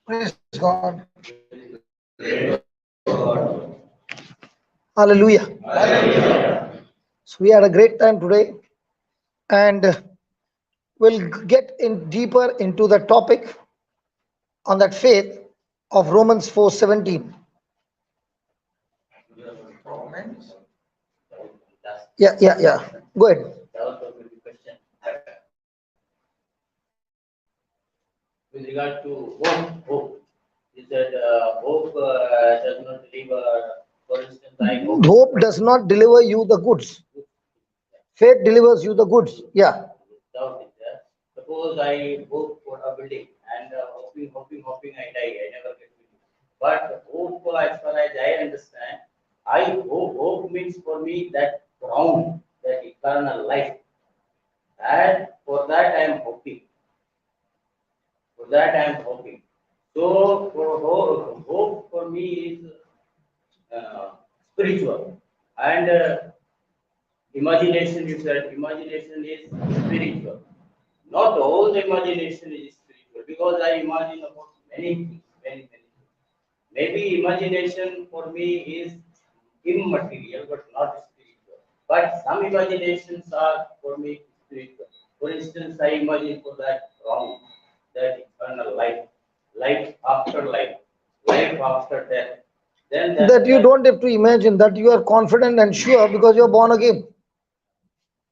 Praise God. Hallelujah. So we had a great time today, and we'll get in deeper into the topic on that faith of Romans 4:17. Yeah. Go ahead. With regard to hope. He said, hope does not deliver. For instance, I Hope does not deliver you the goods. Faith delivers you the goods. Yeah. doubt is there. Suppose I hope for a building and hoping I die. I never get it. But hope, as far as I understand, hope means for me that ground, that eternal life. And for that I am hoping. For that I am hoping. So for hope for me is spiritual, and imagination. You said imagination is spiritual. Not all the imagination is spiritual, because I imagine about many things, many things. Maybe imagination for me is immaterial but not spiritual. But some imaginations are for me spiritual. For instance, I imagine for that ground, that eternal life, life after life, life after death. Then That you don't have to imagine, that you are confident and sure because you're born again.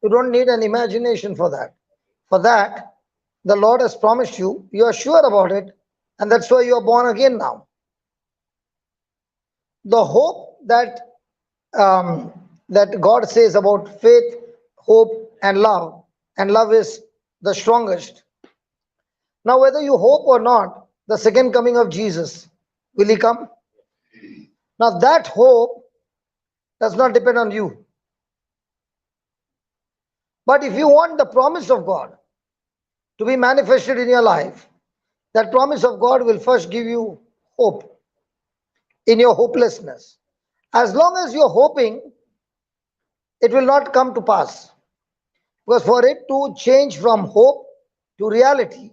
You don't need an imagination for that. For that, the Lord has promised you, you are sure about it, and that's why you are born again now. The hope that God says about faith, hope, and love is the strongest. Now, whether you hope or not, the second coming of Jesus, will he come? Now, that hope does not depend on you. But if you want the promise of God to be manifested in your life, that promise of God will first give you hope in your hopelessness. As long as you're hoping, it will not come to pass. Because for it to change from hope to reality,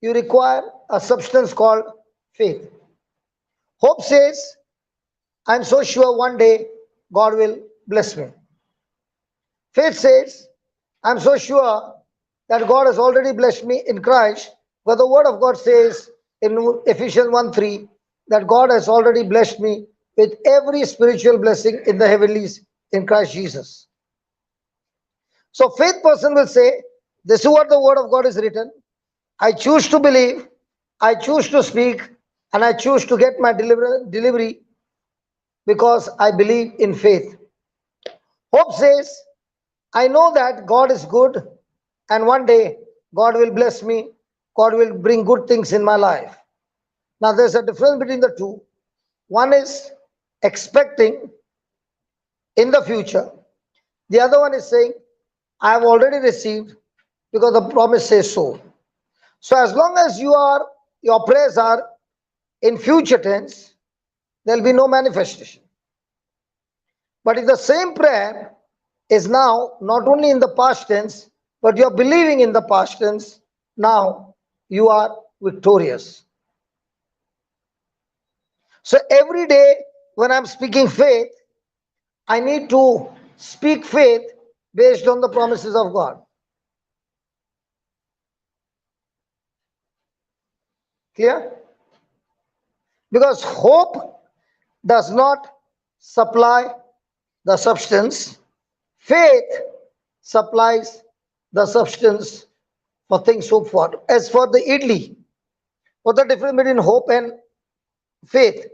you require a substance called faith. Hope says, I'm so sure one day God will bless me. Faith says, I'm so sure that God has already blessed me in Christ, but the word of God says in Ephesians 1:3 that God has already blessed me with every spiritual blessing in the heavenlies in Christ Jesus. So faith person will say, this is what the word of God is written. I choose to believe, I choose to speak, and I choose to get my delivery because I believe in faith. Hope says, I know that God is good, and one day God will bless me, God will bring good things in my life. Now there's a difference between the two. One is expecting in the future. The other one is saying, I have already received because the promise says so. So as long as your prayers are in future tense, there will be no manifestation. But if the same prayer is now not only in the past tense, but you are believing in the past tense, now you are victorious. So every day when I'm speaking faith, I need to speak faith based on the promises of God. Clear? Because hope does not supply the substance, faith supplies the substance for things hoped for. As for the idli, what's the difference between hope and faith?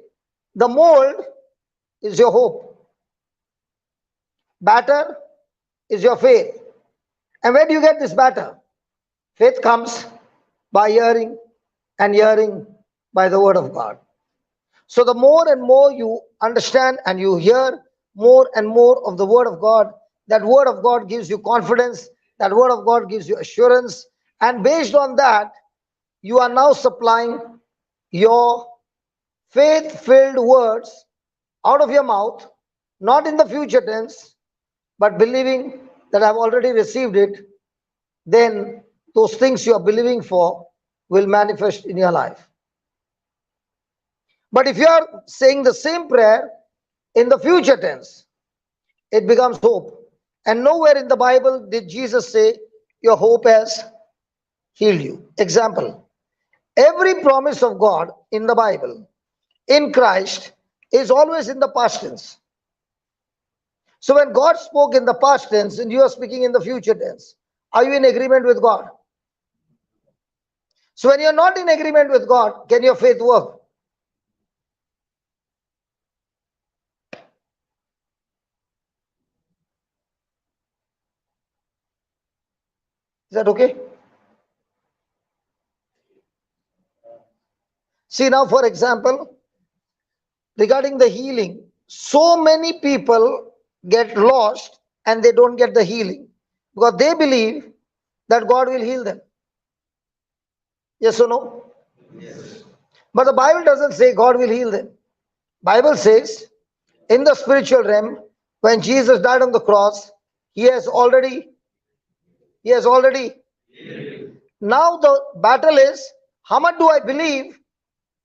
The mold is your hope, batter is your faith. And where do you get this batter? Faith comes by hearing, and hearing by the word of God. So the more and more you understand and you hear more and more of the word of God, that word of God gives you confidence, that word of God gives you assurance, and based on that, you are now supplying your faith-filled words out of your mouth, not in the future tense, but believing that I've already received it. Then those things you are believing for will manifest in your life. But if you are saying the same prayer in the future tense, it becomes hope. And nowhere in the Bible did Jesus say, your hope has healed you. Example, every promise of God in the Bible, in Christ, is always in the past tense. So when God spoke in the past tense and you are speaking in the future tense, are you in agreement with God? So when you're not in agreement with God, can your faith work? Is that okay? See now, for example, regarding the healing, so many people get lost and they don't get the healing because they believe that God will heal them. Yes or no? Yes. But the Bible doesn't say God will heal them. Bible says in the spiritual realm, when Jesus died on the cross, he has already now the battle is, how much do I believe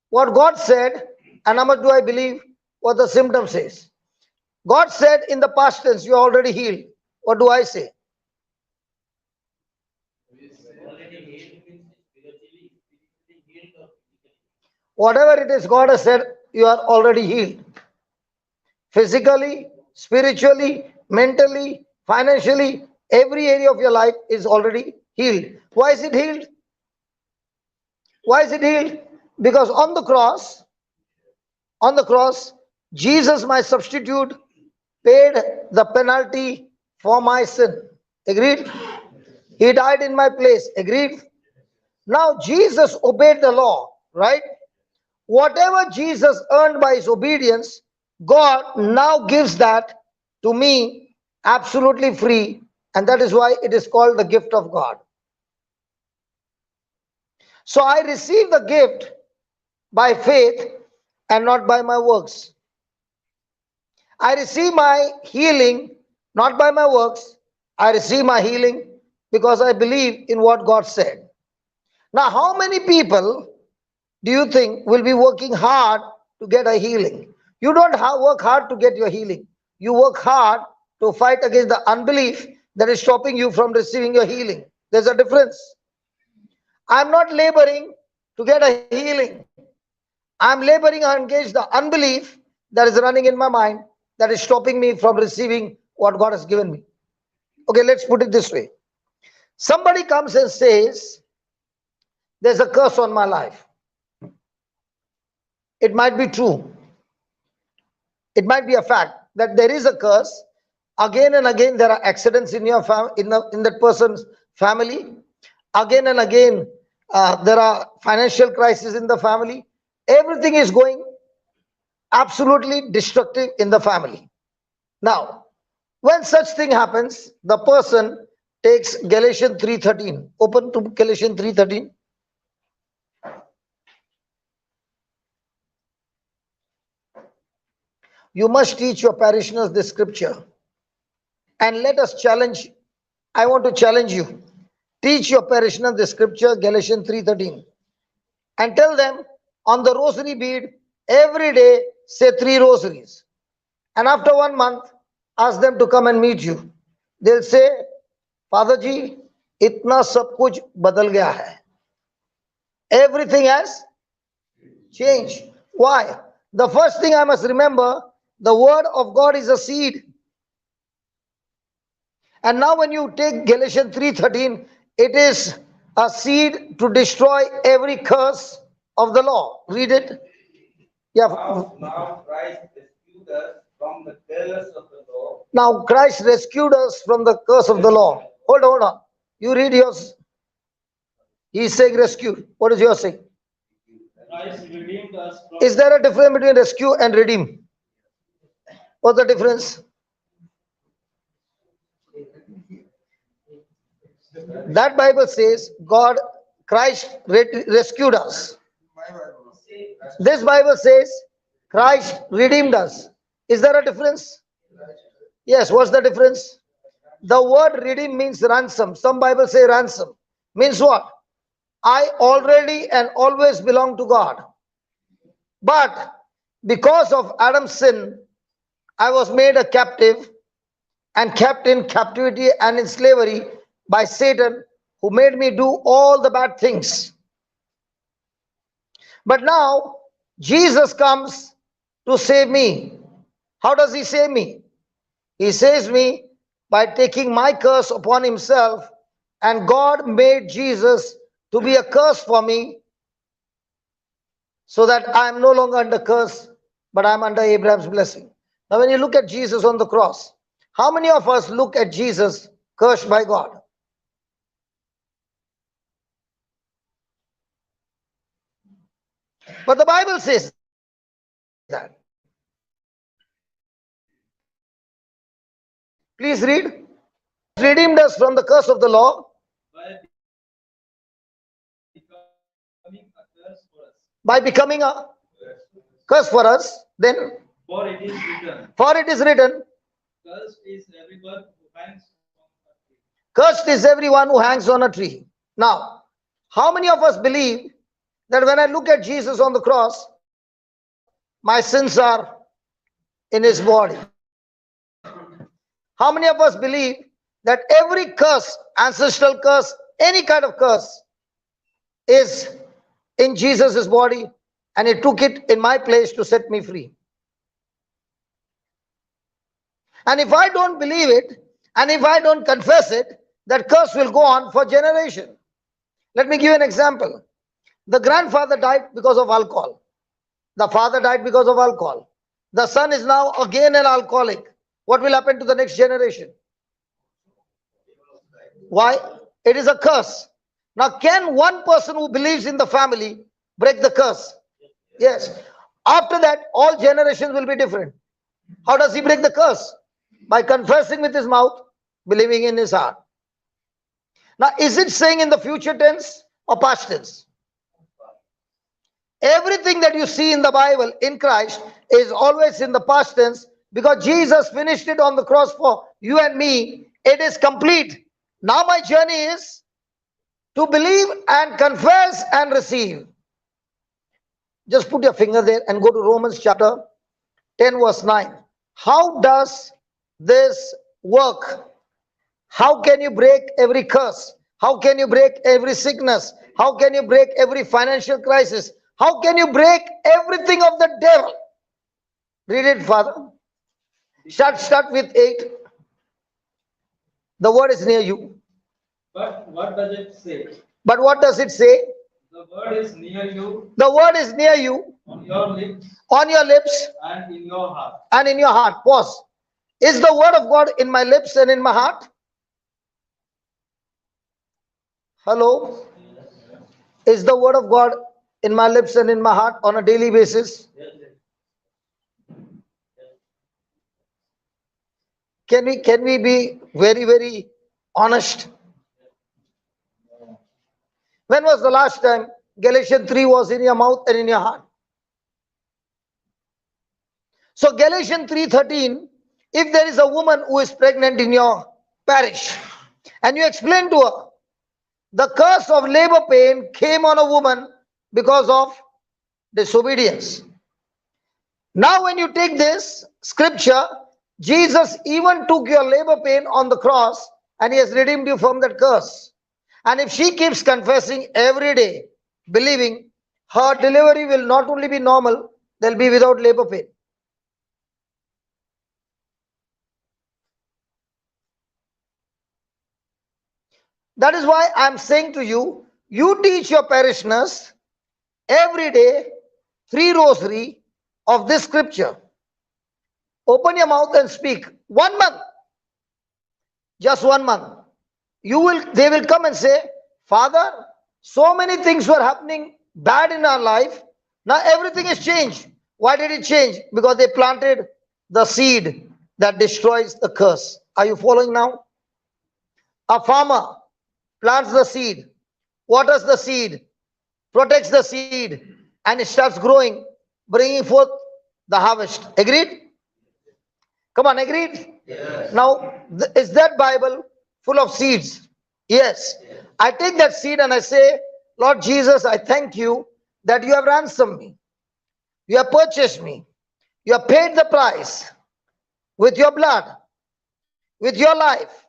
what God said and how much do I believe what the symptom says? God said in the past tense, you are already healed. What do I say? Already healed means spiritually healed or physically. Whatever it is God has said, you are already healed. Physically, spiritually, mentally, financially, every area of your life is already healed. Why is it healed? Why is it healed? Because on the cross, Jesus, my substitute, paid the penalty for my sin. Agreed? He died in my place. Agreed? Now, Jesus obeyed the law, right? Whatever Jesus earned by his obedience, God now gives that to me absolutely free. And that is why it is called the gift of God. So I receive the gift by faith and not by my works. I receive my healing not by my works. I receive my healing because I believe in what God said. Now, how many people do you think will be working hard to get a healing? You don't work hard to get your healing. You work hard to fight against the unbelief that is stopping you from receiving your healing. There's a difference. I'm not laboring to get a healing. I'm laboring against the unbelief that is running in my mind that is stopping me from receiving what God has given me. Okay, let's put it this way. Somebody comes and says, there's a curse on my life. It might be true. It might be a fact that there is a curse. Again and again, there are accidents in your in that person's family. Again and again, there are financial crises in the family. Everything is going absolutely destructive in the family. Now, when such thing happens, the person takes Galatians 3:13. Open to Galatians 3:13. You must teach your parishioners this scripture. And let us challenge. I want to challenge you. Teach your parishioners the scripture, Galatians 3:13. And tell them on the rosary bead, every day say 3 rosaries. And after 1 month, ask them to come and meet you. They'll say, Father ji, itna sab kuch badal gaya hai. Everything has changed. Why? The first thing I must remember, the word of God is a seed. And now when you take Galatians 3:13, it is a seed to destroy every curse of the law. Read it. Yeah. Now Christ rescued us from the curse of the law. Now Christ rescued us from the curse of the law. Hold on. You read yours. He's saying rescued. What is yours saying? Christ redeemed us from. Is there a difference between rescue and redeem? What's the difference? That Bible says Christ rescued us. This Bible says Christ redeemed us. Is there a difference? Yes, what's the difference? The word redeem means ransom. Some Bibles say ransom. Means what? I already and always belong to God. But because of Adam's sin, I was made a captive and kept in captivity and in slavery by Satan, who made me do all the bad things. But now Jesus comes to save me. How does he save me? He saves me by taking my curse upon himself, and God made Jesus to be a curse for me, so that I am no longer under curse, but I am under Abraham's blessing. Now, when you look at Jesus on the cross, how many of us look at Jesus cursed by God? But the Bible says that. Please read. Redeemed us from the curse of the law by becoming a curse for us. Then, For it is written, for it is written, cursed is everyone who hangs on a tree. cursed is everyone who hangs on a tree. Now, how many of us believe that when I look at Jesus on the cross, my sins are in his body? How many of us believe that every curse, ancestral curse, any kind of curse, is in Jesus' body, and he took it in my place to set me free? And if I don't believe it, and if I don't confess it, that curse will go on for generation. Let me give you an example. The grandfather died because of alcohol. The father died because of alcohol. The son is now again an alcoholic. What will happen to the next generation? Why? It is a curse. Now, can one person who believes in the family break the curse? Yes. After that, all generations will be different. How does he break the curse? By confessing with his mouth, believing in his heart. Now, is it saying in the future tense or past tense? Everything that you see in the Bible in Christ is always in the past tense, because Jesus finished it on the cross for you and me. It is complete. Now my journey is to believe and confess and receive. Just put your finger there and go to Romans chapter 10 verse 9. How does this work? How can you break every curse? How can you break every sickness? How can you break every financial crisis? How can you break everything of the devil? Read it, Father. Start with 8. The word is near you. But what does it say? But what does it say? The word is near you, The word is near you, on your lips on your lips and in your heart. and in your heart. Pause. Is the word of God in my lips and in my heart? Hello? Is the word of God in my lips and in my heart on a daily basis? Can we be very, very honest? When was the last time Galatians 3 was in your mouth and in your heart? So Galatians 3:13, if there is a woman who is pregnant in your parish, and you explain to her, the curse of labor pain came on a woman because of disobedience. Now when you take this scripture, Jesus even took your labor pain on the cross, and he has redeemed you from that curse. And if she keeps confessing every day, believing, her delivery will not only be normal, they'll be without labor pain. That is why I'm saying to you, you teach your parishioners every day 3 rosary of this scripture. Open your mouth and speak. 1 month. Just 1 month. They will come and say, Father, so many things were happening bad in our life. Now everything is changed. Why did it change? Because they planted the seed that destroys the curse. Are you following now? A farmer plants the seed, waters the seed, protects the seed, and it starts growing, bringing forth the harvest. Agreed? Come on, agreed? Yes. Now, is that Bible full of seeds? Yes. I take that seed and I say, Lord Jesus, I thank you that you have ransomed me. You have purchased me. You have paid the price with your blood, with your life,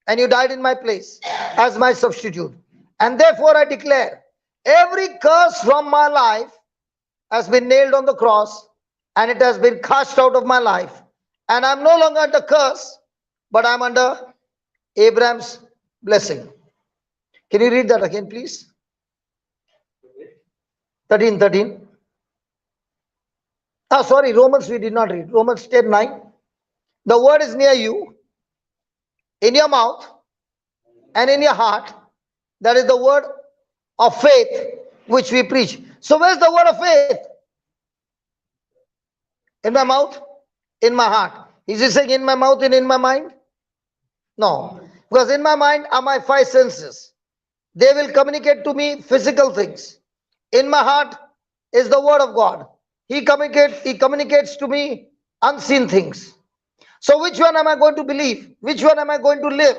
and you died in my place as my substitute. And therefore I declare every curse from my life has been nailed on the cross and it has been cast out of my life. And I'm no longer under curse, but I'm under Abraham's blessing. Can you read that again, please? 13. Ah, sorry, Romans we did not read. Romans 10:9. The word is near you, in your mouth and in your heart. That is the word of faith which we preach. So where's the word of faith? In my mouth, in my heart. Is he saying in my mouth and in my mind? No. Because in my mind are my five senses. They will communicate to me physical things. In my heart is the word of God. He communicates to me unseen things. So which one am I going to believe? Which one am I going to live?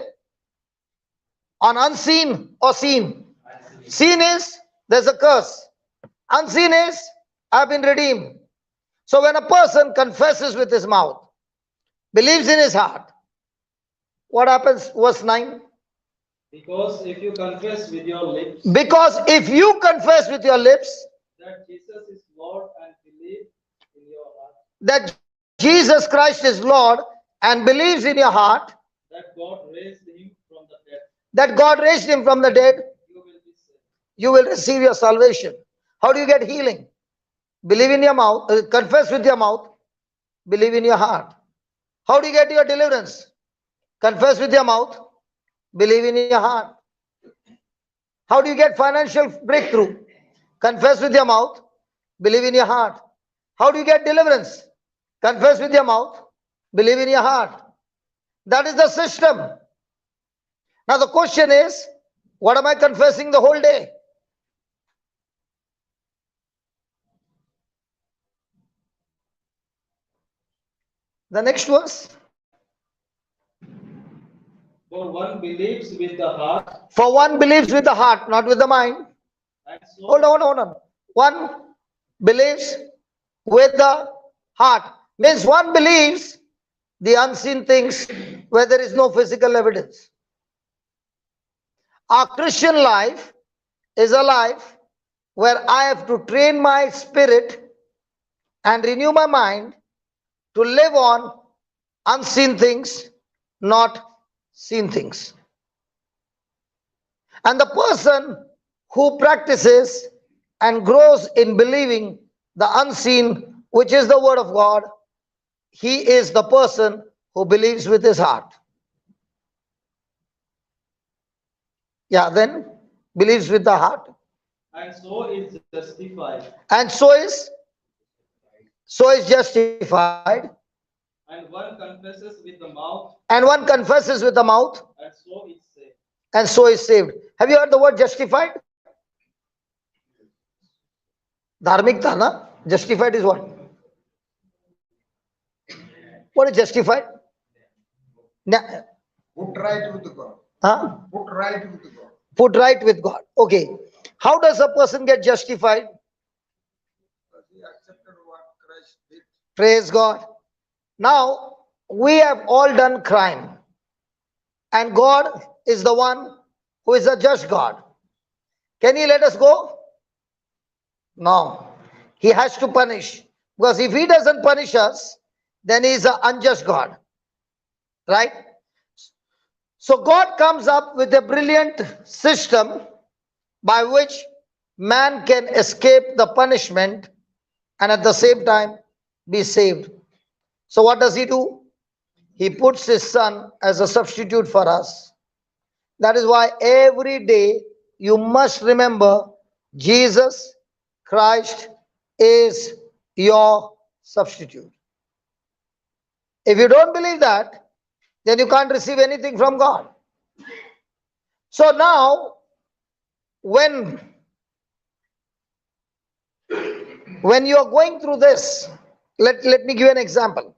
On unseen or seen? Seen is there's a curse. Unseen is I've been redeemed. So when a person confesses with his mouth, believes in his heart, what happens? Verse 9. Because if you confess with your lips Because if you confess with your lips that Jesus is Lord and believe in your heart that Jesus Christ is Lord and believes in your heart that God raised him from the dead, that God raised him from the dead, you will be saved. you will receive your salvation. How do you get healing? Believe in your mouth, confess with your mouth, believe in your heart. How do you get your deliverance? Confess with your mouth, believe in your heart. How do you get financial breakthrough? Confess with your mouth, believe in your heart. How do you get deliverance? Confess with your mouth, believe in your heart. That is the system. Now the question is, what am I confessing the whole day? The next verse. For one believes with the heart For one believes with the heart, not with the mind. and so Hold on. One believes with the heart. Means one believes the unseen things where there is no physical evidence. Our Christian life is a life where I have to train my spirit and renew my mind to live on unseen things, not seen things. And the person who practices and grows in believing the unseen, which is the word of God, he is the person who believes with his heart. Yeah, then believes with the heart. and so is justified. And so is justified. And one confesses with the mouth And one confesses with the mouth, and so is saved. and so is saved. Have you heard the word justified? Dharmikta, na? Justified is what? What is justified? Put right with God. Huh? Put right with God. Put right with God. Okay. How does a person get justified? He accepted what Christ did. Praise God. Now, we have all done crime. And God is the one who is a just God. Can he let us go? No. He has to punish. Because if he doesn't punish us, then he is an unjust God. Right? So God comes up with a brilliant system by which man can escape the punishment and at the same time be saved. So what does he do? He puts his son as a substitute for us. That is why every day you must remember Jesus Christ is your substitute. If you don't believe that, then you can't receive anything from God. So now, when you are going through this, let me give you an example.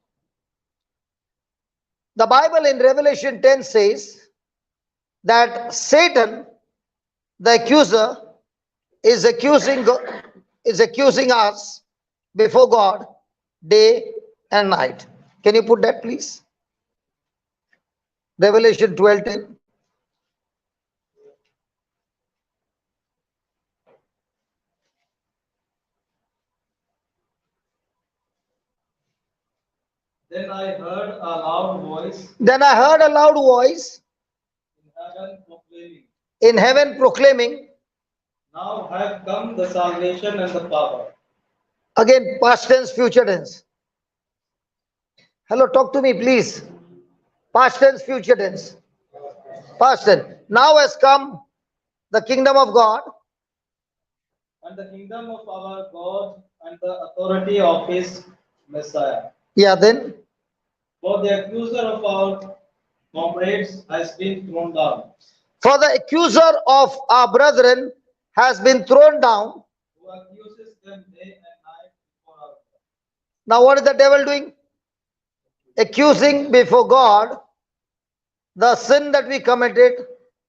The Bible in Revelation 10 says that Satan, the accuser, is accusing us before God day and night. Can you put that, please? Revelation 12:10. Then I heard a loud voice Then I heard a loud voice in heaven proclaiming, in heaven proclaiming, now have come the salvation and the power. again, past tense, future tense. Hello, talk to me, please. Past tense, future tense. Past tense. Now has come the kingdom of God And the kingdom of our God and the authority of his Messiah. Yeah, then. For the accuser of our comrades has been thrown down, For the accuser of our brethren has been thrown down. who accuses them day and night before our God. Now, what is the devil doing? Accusing before God the sin that we committed,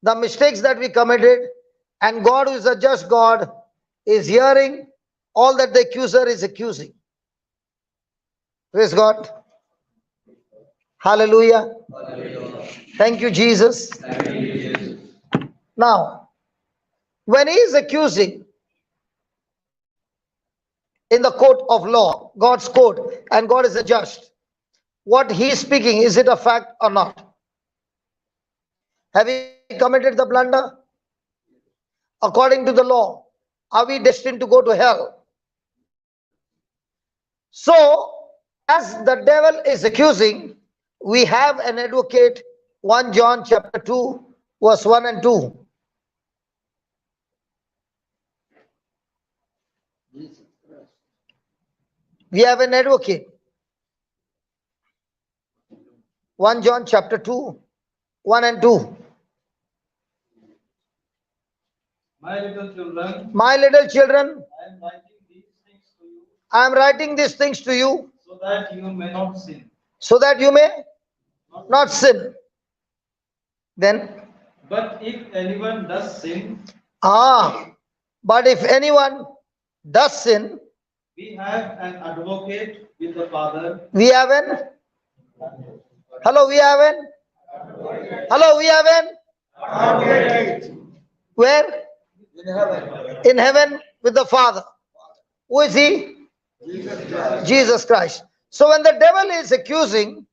the mistakes that we committed, and God, who is a just God, is hearing all that the accuser is accusing. Praise God. Hallelujah. Thank you, Jesus. Now, when he is accusing in the court of law, God's court, and God is a just, what he is speaking, is it a fact or not? Have we committed the blunder? According to the law, are we destined to go to hell? So, as the devil is accusing, we have an advocate, 1 John chapter 2, verse 1 and 2. We have an advocate. 1 John chapter 2, 1 and 2. My little children, My little children, I am writing these things to you I am writing these things to you so that you may not sin. so that you may not sin. Then, But if anyone does sin, but if anyone does sin, we have an advocate with the Father. we have an, hello, we have an, hello, we have an, where? In heaven. In heaven with the Father. Who is he? Jesus Christ. So when the devil is accusing,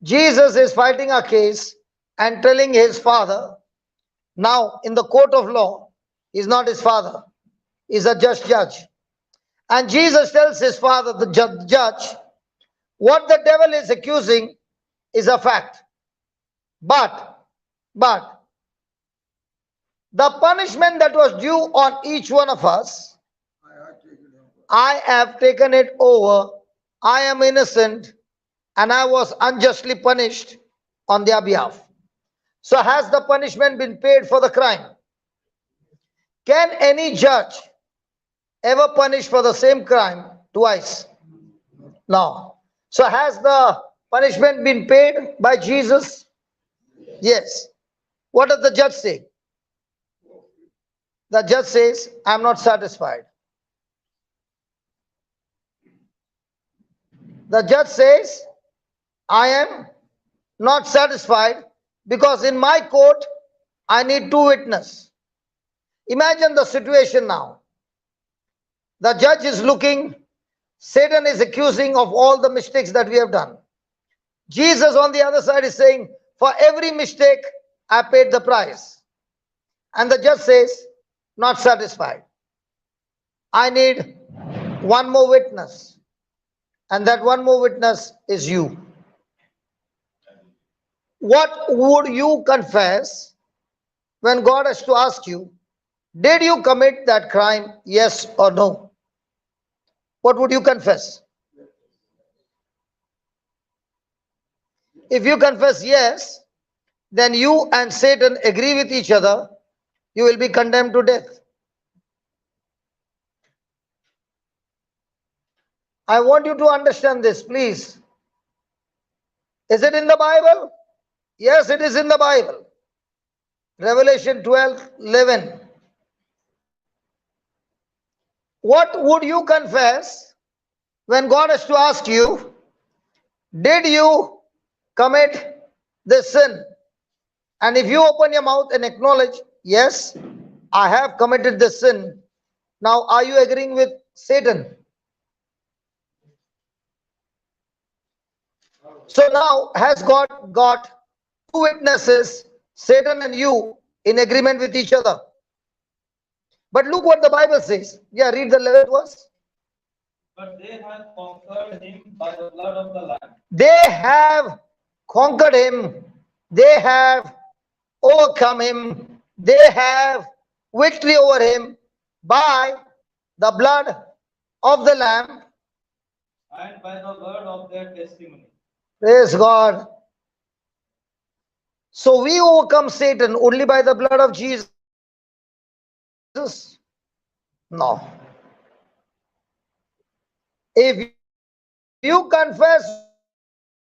Jesus is fighting a case and telling his Father, now in the court of law, he's not his Father, he's a just judge. And Jesus tells his Father, the judge, what the devil is accusing is a fact. But the punishment that was due on each one of us, I have I have taken taken him. it over. I am innocent and I was unjustly punished on their behalf. So has the punishment been paid for the crime? Can any judge ever punish for the same crime twice? No. So has the punishment been paid by Jesus? Yes. What does the judge say? The judge says, I am not satisfied. The judge says, I am not satisfied because in my court, I need two witnesses. Imagine the situation now. The judge is looking, Satan is accusing of all the mistakes that we have done. Jesus on the other side is saying, for every mistake, I paid the price. And the judge says, not satisfied. I need one more witness. And that one more witness is you. What would you confess when God has to ask you, did you commit that crime, yes or no? What would you confess? If you confess yes, then you and Satan agree with each other, you will be condemned to death. I want you to understand this, please. Is it in the Bible? Yes, it is in the Bible. Revelation 12:11. What would you confess when God has to ask you, did you commit this sin? And if you open your mouth and acknowledge, yes, I have committed this sin. Now, are you agreeing with Satan? So now, has God got two witnesses, Satan and you, in agreement with each other? But look what the Bible says. Yeah, read the 11th verse. But they have conquered him by the blood of the Lamb. They have conquered him. They have overcome him. They have victory over him by the blood of the Lamb. And by the word of their testimony. Praise God. So we overcome Satan only by the blood of Jesus? No. If you confess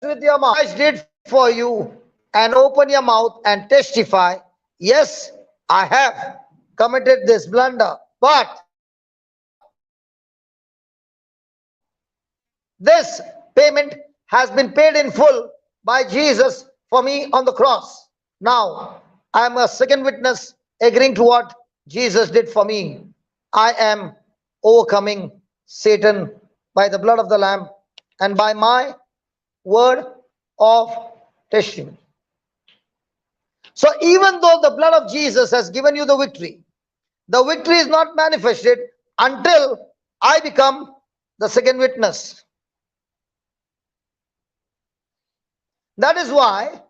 with your mouth, Christ did for you, and open your mouth and testify, yes, I have committed this blunder, but this payment has been paid in full by Jesus for me on the cross. Now, I am a second witness agreeing to what Jesus did for me. I am overcoming Satan by the blood of the Lamb and by my word of testimony. So even though the blood of Jesus has given you the victory is not manifested until I become the second witness. That is why,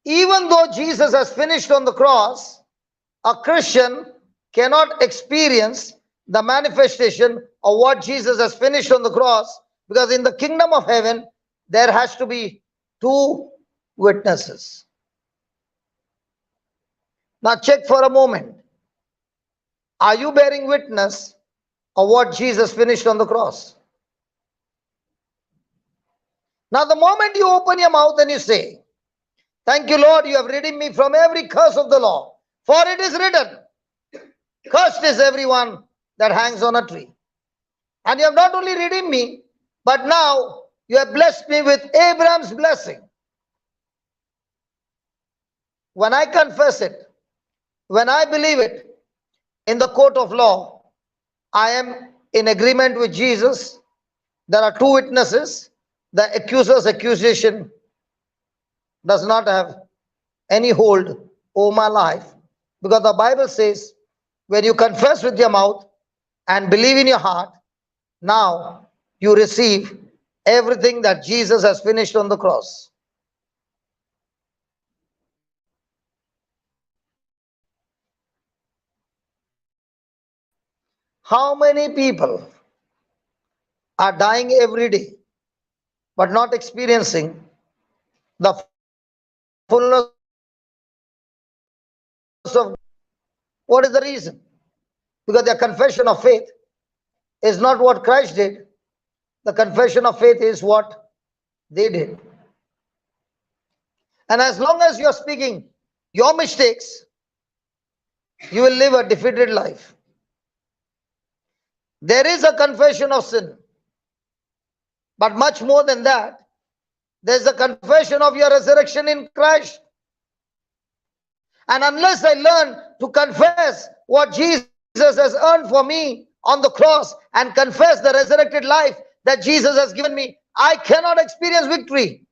even though Jesus has finished on the cross, a Christian cannot experience the manifestation of what Jesus has finished on the cross, because in the kingdom of heaven, there has to be two witnesses. Now check for a moment. Are you bearing witness of what Jesus finished on the cross? Now the moment you open your mouth and you say, thank you, Lord, you have redeemed me from every curse of the law. For it is written, cursed is everyone that hangs on a tree. And you have not only redeemed me, but now you have blessed me with Abraham's blessing. When I confess it, when I believe it in the court of law, I am in agreement with Jesus. There are two witnesses. The accuser's accusation does not have any hold over my life, because the Bible says when you confess with your mouth and believe in your heart, now you receive everything that Jesus has finished on the cross. How many people are dying every day but not experiencing the fullness of? What is the reason? Because their confession of faith is not what Christ did. The confession of faith is what they did. And as long as you are speaking your mistakes, you will live a defeated life. There is a confession of sin, but much more than that, there's a confession of your resurrection in Christ. And unless I learn to confess what Jesus has earned for me on the cross and confess the resurrected life that Jesus has given me, I cannot experience victory.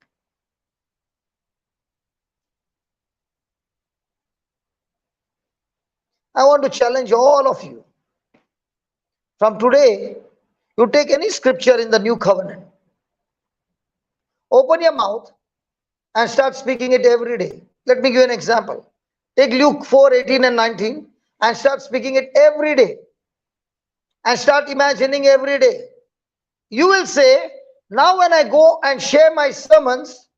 I want to challenge all of you. From today, you take any scripture in the new covenant, open your mouth and start speaking it every day. Let me give you an example. Take Luke 4:18 and 19 and start speaking it every day. And start imagining every day. You will say, now when I go and share my sermons,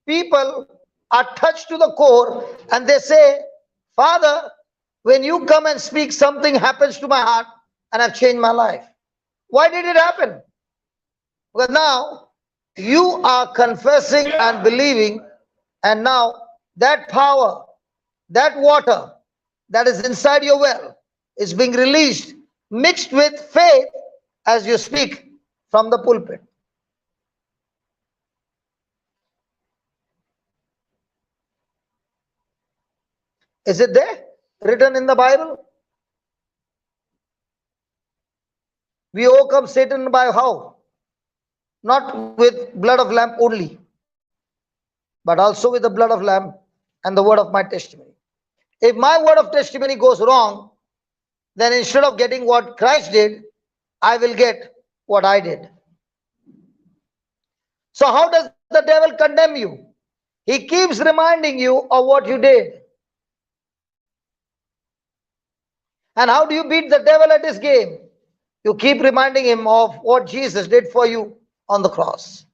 people are touched to the core and they say, Father, when you come and speak, something happens to my heart and I've changed my life. Why did it happen? Because now you are confessing and believing, and now that power, that water that is inside your well is being released, mixed with faith as you speak from the pulpit. Is it there? Written in the Bible? We overcome Satan by how? Not with blood of lamb only, but also with the blood of lamb and the word of my testimony. If my word of testimony goes wrong, then instead of getting what Christ did, I will get what I did. So how does the devil condemn you? He keeps reminding you of what you did. And how do you beat the devil at his game? You keep reminding him of what Jesus did for you on the cross.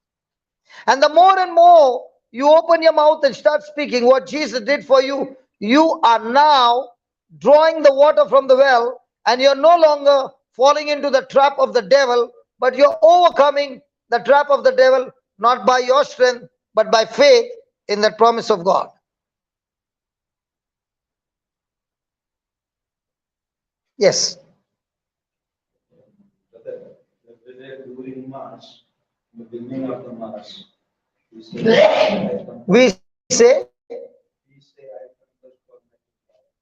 And the more and more you open your mouth and start speaking what Jesus did for you, you are now drawing the water from the well, and you're no longer falling into the trap of the devil, but you're overcoming the trap of the devil, not by your strength, but by faith in that promise of God. Yes. During Mass, in the beginning of the Mass, we say, We say, I confess for my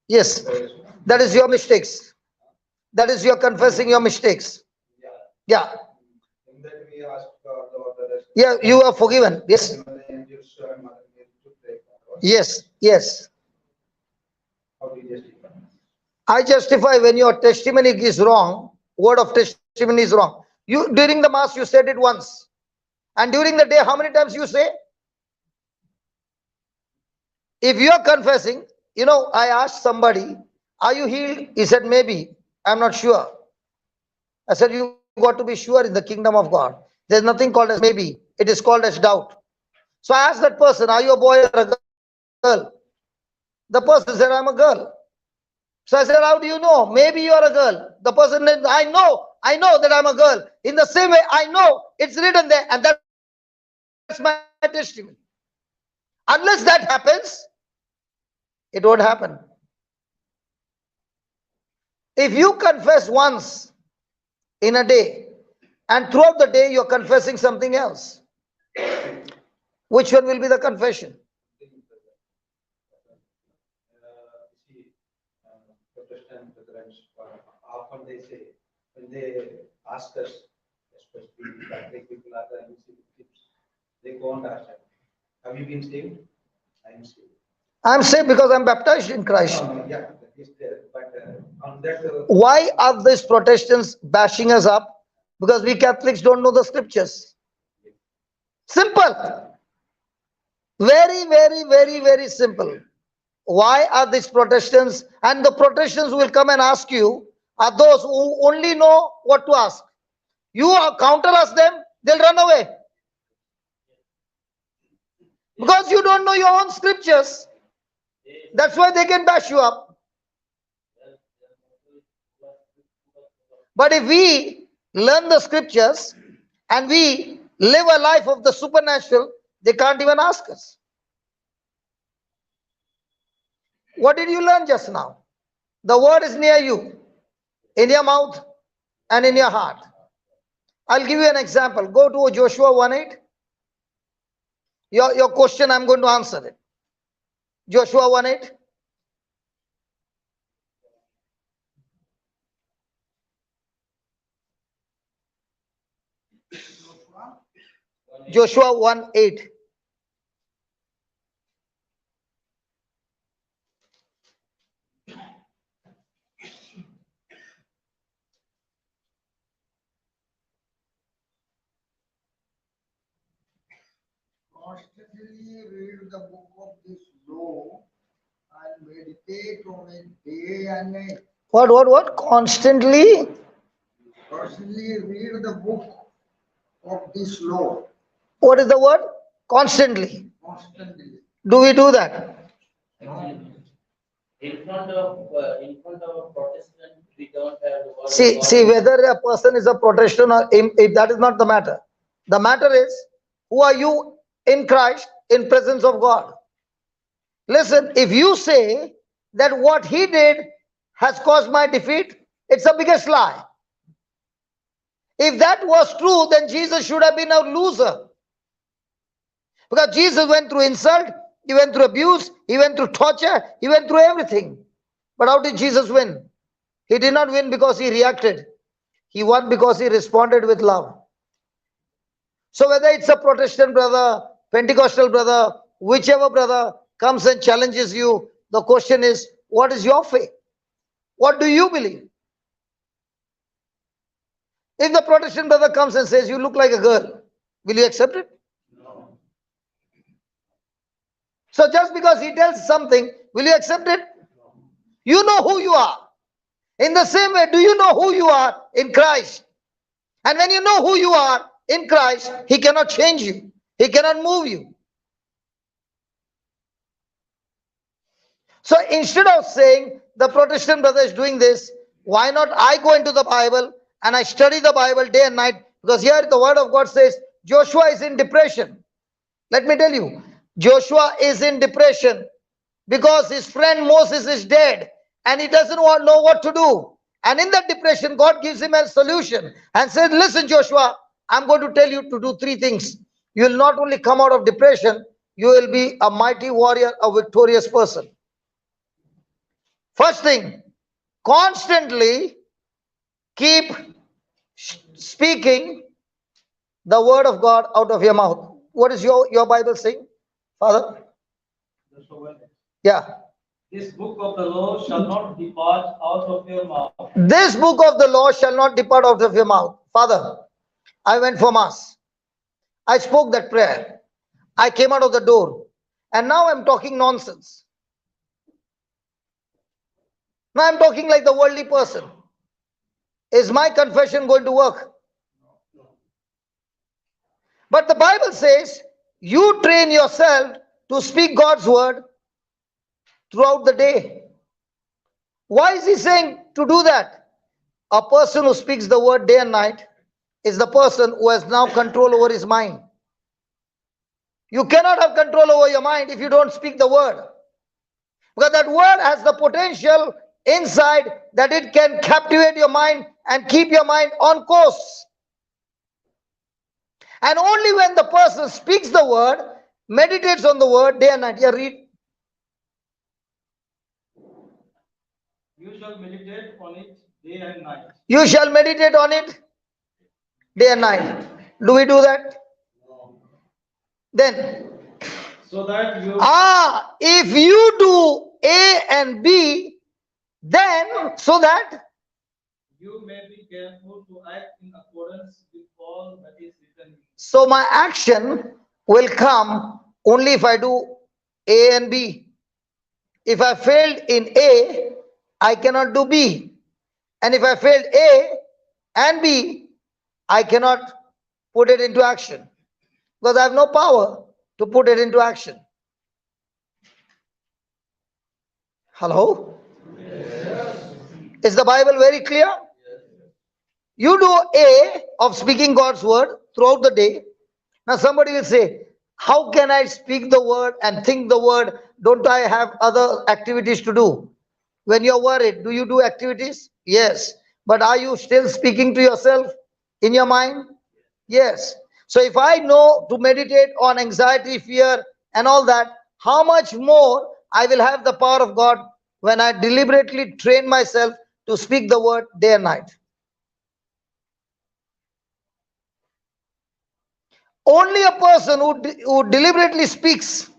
yes, that is your mistakes. That is your confessing your mistakes. Yeah. In that we ask God the rest. Yeah, you are forgiven. Yes. Yes. Yes. How do you justify? I justify when your testimony is wrong, word of testimony is wrong. You during the Mass you said it once. And during the day, how many times you say? If you are confessing, I asked somebody, are you healed? He said, maybe. I'm not sure. I said, you got to be sure in the kingdom of God. There's nothing called as maybe. It is called as doubt. So I asked that person, are you a boy or a girl? The person said, I'm a girl. So I said, how do you know? Maybe you're a girl. The person said, I know that I'm a girl. In the same way, I know it's written there, and that's my testimony. Unless that happens, it won't happen. If you confess once in a day, and throughout the day you're confessing something else, which one will be the confession? Protestant brethren, often they say, when they ask us, especially Catholic people are the Muslims, they go and ask us, have you been saved? I am saved. I'm saved because I'm baptized in Christ. Yeah, that is there. But on that, why are these Protestants bashing us up? Because we Catholics don't know the scriptures. Simple. Very, very, very, very simple. Why are these Protestants? And the Protestants will come and ask you are those who only know what to ask. You counter ask them, they'll run away. Because you don't know your own scriptures. That's why they can bash you up. But if we learn the scriptures and we live a life of the supernatural, they can't even ask us. What did you learn just now? The word is near you, in your mouth and in your heart. I'll give you an example. Go to Joshua 1:8. Your question, I'm going to answer it. Joshua 1:8. Joshua 1:8. constantly read the book of this law and meditate on it day and night. What? Constantly? Constantly read the book of this law. What is the word? Constantly. Constantly. Do we do that? In front of a Protestant, we don't have the word of See, God. whether a person is a Protestant or if that is not the matter. The matter is, who are you in Christ in presence of God? Listen, if you say that what he did has caused my defeat, it's the biggest lie. If that was true, then Jesus should have been a loser. Because Jesus went through insult, he went through abuse, he went through torture, he went through everything. But how did Jesus win? He did not win because he reacted. He won because he responded with love. So whether it's a Protestant brother, Pentecostal brother, whichever brother comes and challenges you, the question is, what is your faith? What do you believe? If the Protestant brother comes and says, you look like a girl, will you accept it? No. So just because he tells something, will you accept it? You know who you are. In the same way, do you know who you are in Christ? And when you know who you are in Christ, he cannot change you. He cannot move you. So instead of saying the Protestant brother is doing this, why not I go into the Bible and I study the Bible day and night? Because here the word of God says Joshua is in depression. Let me tell you, Joshua is in depression because his friend Moses is dead and he doesn't know what to do. And in that depression, God gives him a solution and says, listen, Joshua, I'm going to tell you to do three things. You will not only come out of depression, you will be a mighty warrior, a victorious person. First thing, constantly keep speaking the word of God out of your mouth. What is your Bible saying, Father? Yeah. This book of the law shall not depart out of your mouth. This book of the law shall not depart out of your mouth. Father, I went for mass. I spoke that prayer. I came out of the door. And now I'm talking nonsense. Now I'm talking like the worldly person. Is my confession going to work? But the Bible says, you train yourself to speak God's word throughout the day. Why is he saying to do that? A person who speaks the word day and night is the person who has now control over his mind. You cannot have control over your mind if you don't speak the word. Because that word has the potential inside that it can captivate your mind and keep your mind on course. And only when the person speaks the word, meditates on the word day and night. Yeah, read. You shall meditate on it day and night. You shall meditate on it day and night. Do we do that? No. Then, So that you if you do A and B, then so that you may be careful to act in accordance with all that is written. so my action will come only if I do A and B. If I failed in A, I cannot do B. And if I failed A and B, I cannot put it into action. Because I have no power to put it into action. Hello? Yes. Is the Bible very clear? Yes. You do A of speaking God's word throughout the day. Now somebody will say, how can I speak the word and think the word? Don't I have other activities to do? When you're worried, do you do activities? Yes. But are you still speaking to yourself in your mind? Yes. So if I know to meditate on anxiety, fear, and all that, how much more I will have the power of God when I deliberately train myself to speak the word day and night. Only a person who deliberately speaks,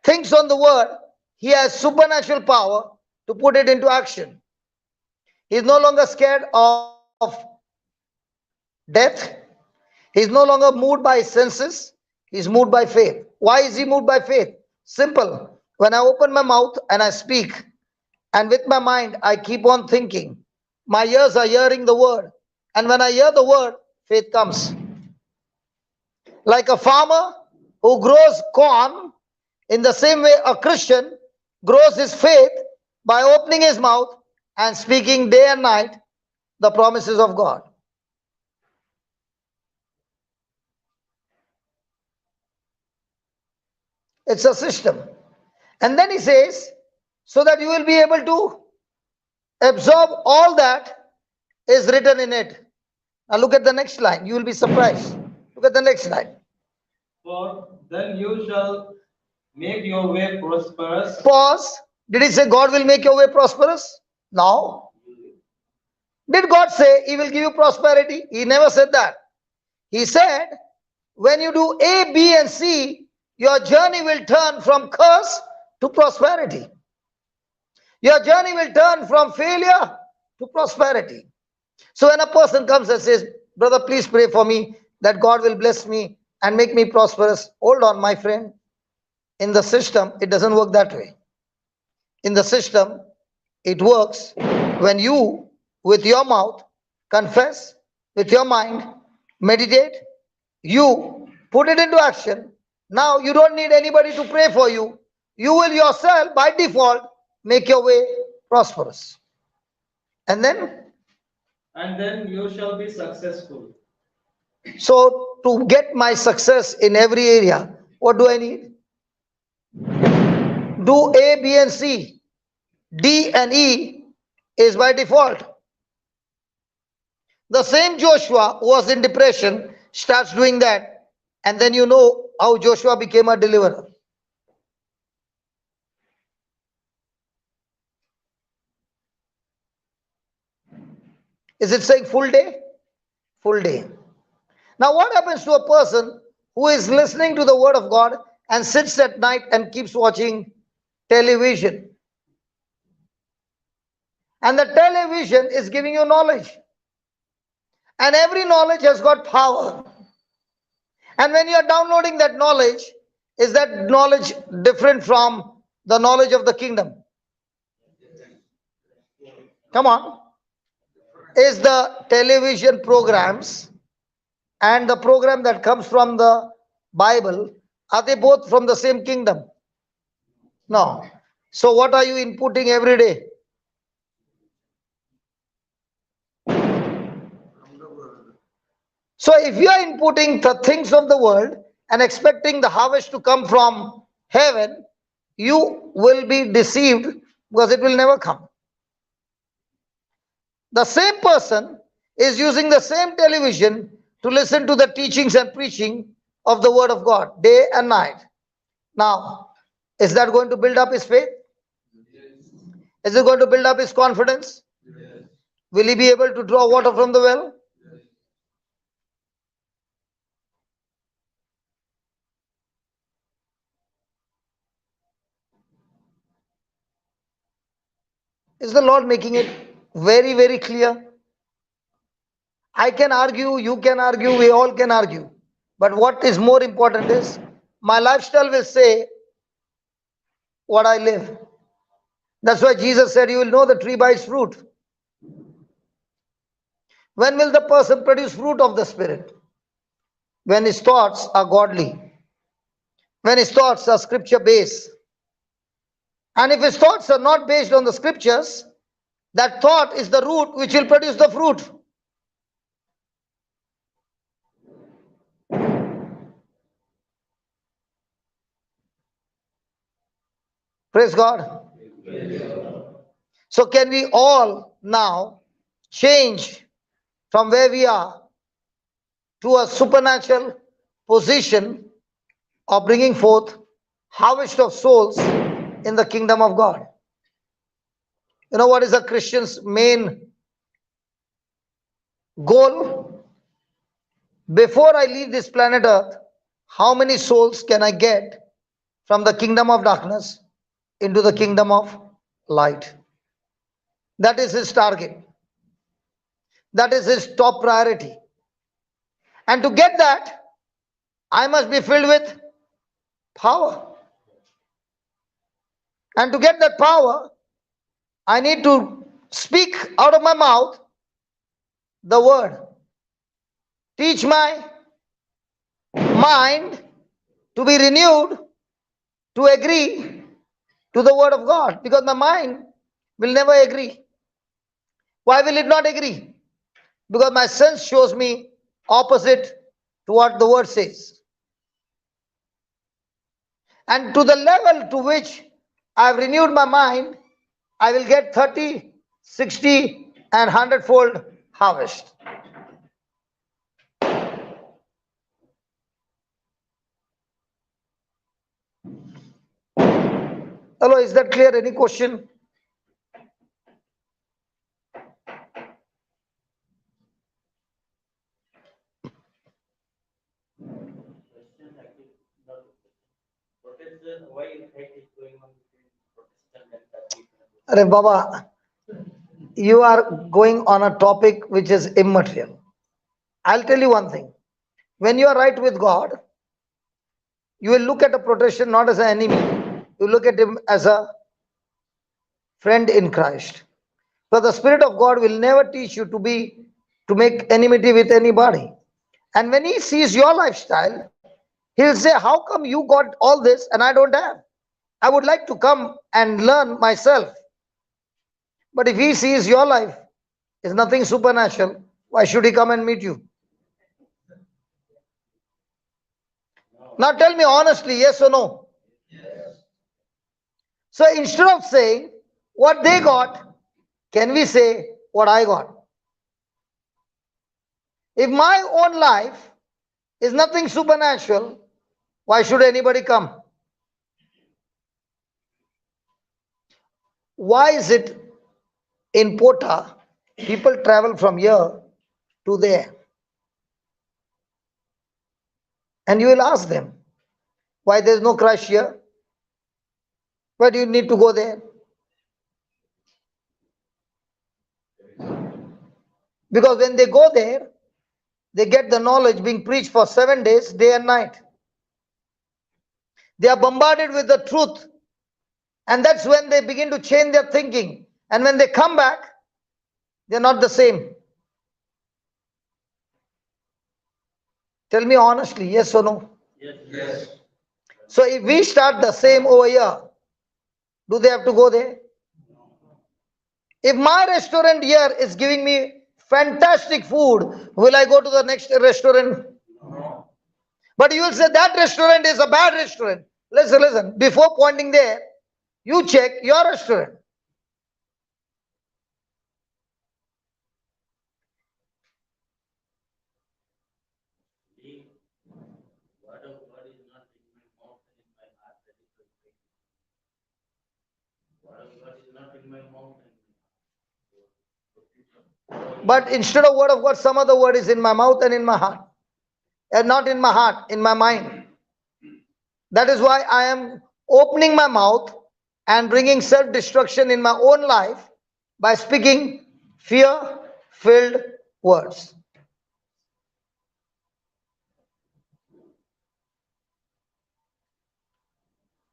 thinks on the word, he has supernatural power to put it into action. He is no longer scared of death. He is no longer moved by his senses. He is moved by faith. Why is he moved by faith? Simple. When I open my mouth and I speak, and with my mind I keep on thinking, my ears are hearing the word. And when I hear the word, faith comes. Like a farmer who grows corn, in the same way a Christian grows his faith by opening his mouth and speaking day and night the promises of God. It's a system. And then he says, so that you will be able to absorb all that is written in it. Now look at the next line. You will be surprised. Look at the next line. For then you shall make your way prosperous. Pause. Did he say God will make your way prosperous? No. Did God say he will give you prosperity? He never said that. He said, when you do A, B, and C, your journey will turn from curse to prosperity. Your journey will turn from failure to prosperity. So when a person comes and says, brother, please pray for me that God will bless me and make me prosperous. Hold on, my friend. In the system, it doesn't work that way. In the system, it works when you, with your mouth, confess, with your mind, meditate, you put it into action. Now you don't need anybody to pray for you. You will yourself, by default, make your way prosperous. And then you shall be successful. so to get my success in every area, what do I need? Do A, B, and C. D and E is by default. The same Joshua who was in depression starts doing that, and then you know how Joshua became a deliverer. Is it saying full day? Full day. Now, what happens to a person who is listening to the word of God and sits at night and keeps watching television? And the television is giving you knowledge. And every knowledge has got power. And when you are downloading that knowledge, is that knowledge different from the knowledge of the kingdom? Come on. Is the television programs and the program that comes from the Bible, are they both from the same kingdom? No. So what are you inputting every day? So if you are inputting the things of the world and expecting the harvest to come from heaven, you will be deceived because it will never come. The same person is using the same television to listen to the teachings and preaching of the word of God day and night. Now, is that going to build up his faith? Is it going to build up his confidence? Will he be able to draw water from the well? Is the Lord making it very, very clear? I can argue, you can argue, we all can argue. But what is more important is my lifestyle will say what I live. That's why Jesus said, you will know the tree by its fruit. When will the person produce fruit of the Spirit? When his thoughts are godly. When his thoughts are scripture based. And if his thoughts are not based on the scriptures, that thought is the root which will produce the fruit. Praise God. So can we all now change from where we are to a supernatural position of bringing forth harvest of souls in the kingdom of God? You know what is a Christian's main goal? Before I leave this planet Earth, how many souls can I get from the kingdom of darkness into the kingdom of light? That is his target. That is his top priority. And to get that, I must be filled with power. And to get that power, I need to speak out of my mouth the word. Teach my mind to be renewed to agree to the word of God, because my mind will never agree. Why will it not agree? Because my sense shows me opposite to what the word says. And to the level to which I have renewed my mind, I will get 30, 60 and 100-fold harvest. Hello, is that clear? Any question? Question actually, not a question. Protestant, why hate is going on between Protestant and Catholic? Arey Baba, you are going on a topic which is immaterial. I'll tell you one thing. When you are right with God, you will look at a Protestant not as an enemy. You look at him as a friend in Christ. But the Spirit of God will never teach you to make enmity with anybody. And when he sees your lifestyle, he'll say, how come you got all this and I don't have? I would like to come and learn myself. But if he sees your life is nothing supernatural, why should he come and meet you? Now tell me honestly, yes or no? So instead of saying what they got, can we say what I got? If my own life is nothing supernatural, why should anybody come? Why is it in Pota, people travel from here to there? And you will ask them, why there's no crush here? Why do you need to go there? Because when they go there, they get the knowledge being preached for 7 days, day and night. They are bombarded with the truth. And that's when they begin to change their thinking. And when they come back, they're not the same. Tell me honestly, yes or no? Yes. So if we start the same over here, do they have to go there? If my restaurant here is giving me fantastic food, will I go to the next restaurant? No. But you will say that restaurant is a bad restaurant. Listen. Before pointing there, you check your restaurant. The word of God is not in my mouth and in my heart. That is the thing. Word of God is not in my mouth and in my heart. But instead of word of God, some other word is in my mouth and in my heart. And not in my heart, in my mind. That is why I am opening my mouth and bringing self-destruction in my own life by speaking fear-filled words.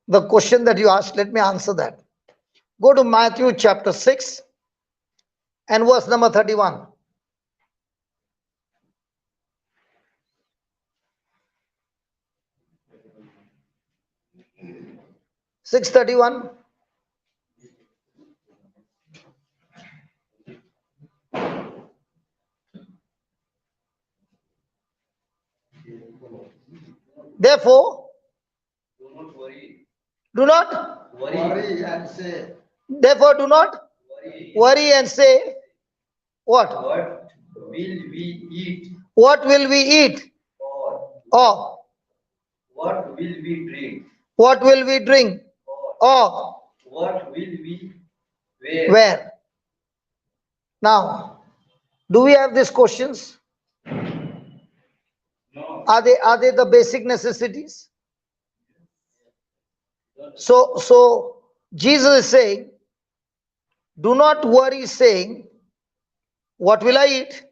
The question that you asked, let me answer that. Go to Matthew chapter 6 and verse number 31. 6:31. Therefore, Do not worry. do not, Worry and say, therefore do not worry. worry and say, what? What will we eat? What will we eat? Or Or what will we drink? what will we drink? Or Or what will we wear? where? Now, do we have these questions? No. Are they the basic necessities? So Jesus is saying, do not worry, saying, what will I eat?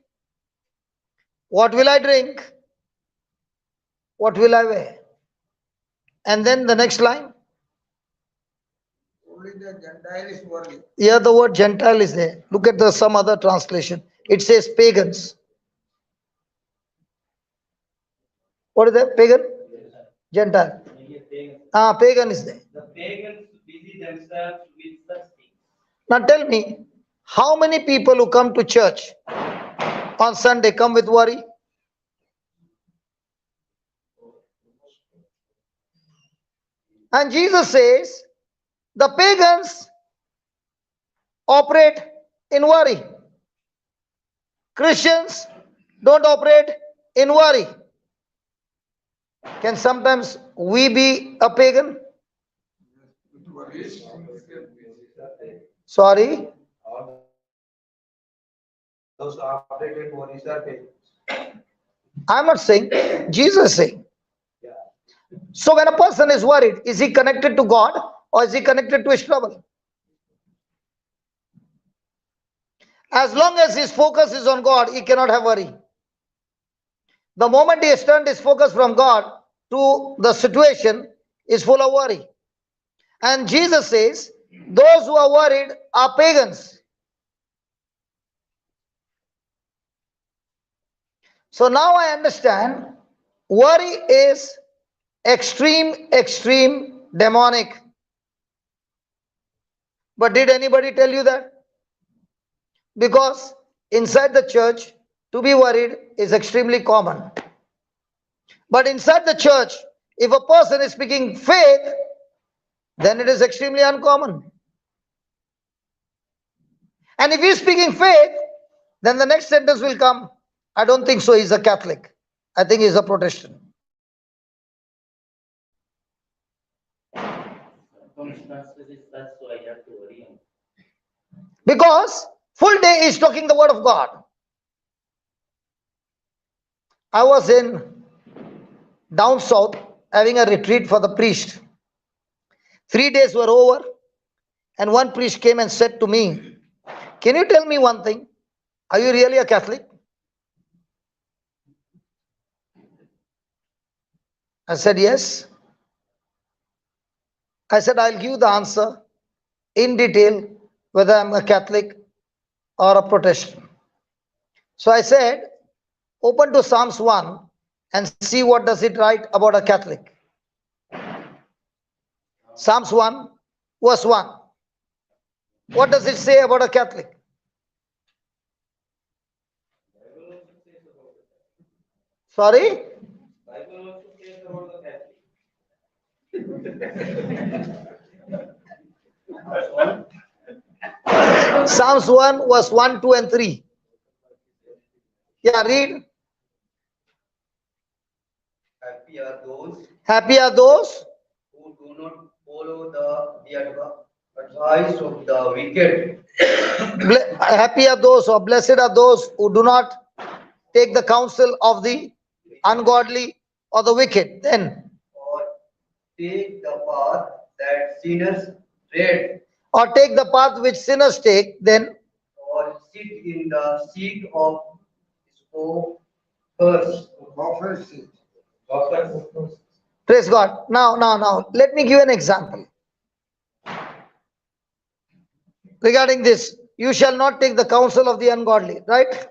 What will I drink? What will I wear? And then the next line. Only the Gentile is worry. Here the word Gentile is there. Look at some other translation. It says pagans. What is that? Pagan? Gentile. Pagan is there. The pagans busy themselves with such things. Now tell me, how many people who come to church on Sunday come with worry? And Jesus says, the pagans operate in worry. Christians don't operate in worry. Can sometimes we be a pagan? Sorry? All those operated worries are fake. I'm not saying, Jesus is saying. Yeah. So when a person is worried, is he connected to God or is he connected to his trouble? As long as his focus is on God, he cannot have worry. The moment he has turned his focus from God to the situation, is full of worry. And Jesus says, those who are worried are pagans. So now I understand worry is extreme demonic. But did anybody tell you that? Because inside the church, to be worried is extremely common. But inside the church, if a person is speaking faith, then it is extremely uncommon. And if he is speaking faith, then the next sentence will come, I don't think so, he's a Catholic. I think he's a Protestant. Circumstances is such, so I have to worry. Because full day is talking the word of God. I was in down south having a retreat for the priest. 3 days were over, and one priest came and said to me, can you tell me one thing? Are you really a Catholic? I said, yes. I said, I'll give you the answer in detail whether I'm a Catholic or a Protestant. So I said, open to Psalms 1 and see what does it write about a Catholic. Psalms 1, verse 1. What does it say about a Catholic? Sorry? Bible also says about the Catholic. Psalms 1, verse 1, 2, and 3. Yeah, read. Happy are those Happy are those. who do not follow the advice of the wicked, Happy are those, or blessed are those who do not take the counsel of the ungodly or the wicked. Then, or take the path that sinners tread, or take the path which sinners take. Then, or sit in the seat of scoffers. Scoffers. praise God. Now, let me give an example regarding this. You shall not take the counsel of the ungodly, right?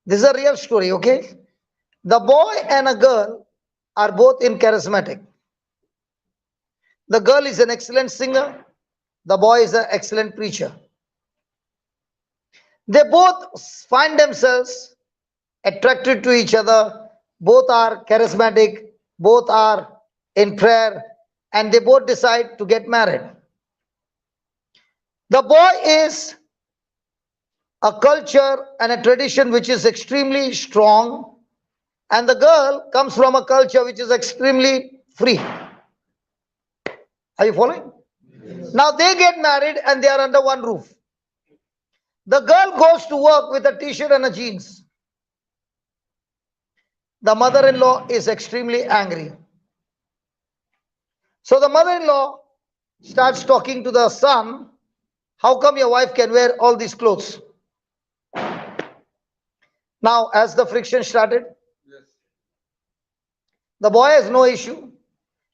This is a real story, okay? The boy and a girl are both in charismatic. The girl is an excellent singer. The boy is an excellent preacher. They both find themselves attracted to each other. Both are charismatic. Both are in prayer. And they both decide to get married. The boy is a culture and a tradition which is extremely strong. And the girl comes from a culture which is extremely free. Are you following? Now they get married and they are under one roof. The girl goes to work with a t-shirt and a jeans. The mother-in-law is extremely angry. So the mother-in-law starts talking to the son, how come your wife can wear all these clothes? Now, as the friction started, the boy has no issue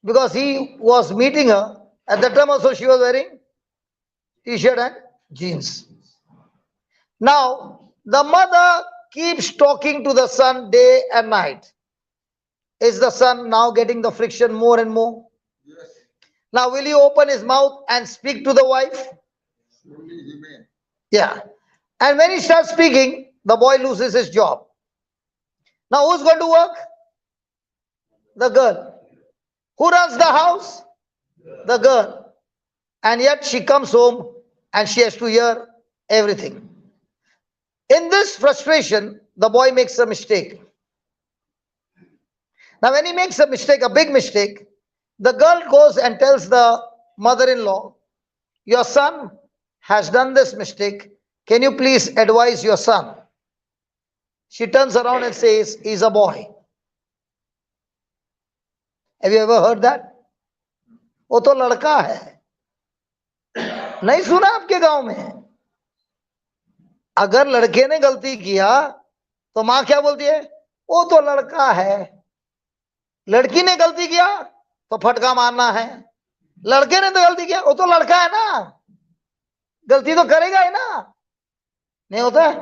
because he was meeting her. At that time also she was wearing t-shirt and jeans. Now, the mother keeps talking to the son day and night. Is the son now getting the friction more and more? Yes, Now, will he open his mouth and speak to the wife? surely he may. Yeah. And when he starts speaking, the boy loses his job. Now, who's going to work? The girl. Who runs the house? The girl. And yet she comes home and she has to hear everything. In this frustration, the boy makes a mistake. Now, when he makes a mistake, a big mistake, the girl goes and tells the mother-in-law, your son has done this mistake. Can you please advise your son? She turns around and says, he's a boy. Have you ever heard that? वो तो लड़का है. नहीं सुना आपके गांव में? अगर लड़के ने गलती किया तो मां क्या बोलती है? वो तो लड़का है. लड़की ने गलती किया तो फटका मारना है. लड़के ने तो गलती किया, वो तो लड़का है ना, गलती तो करेगा ही ना. नहीं होता है?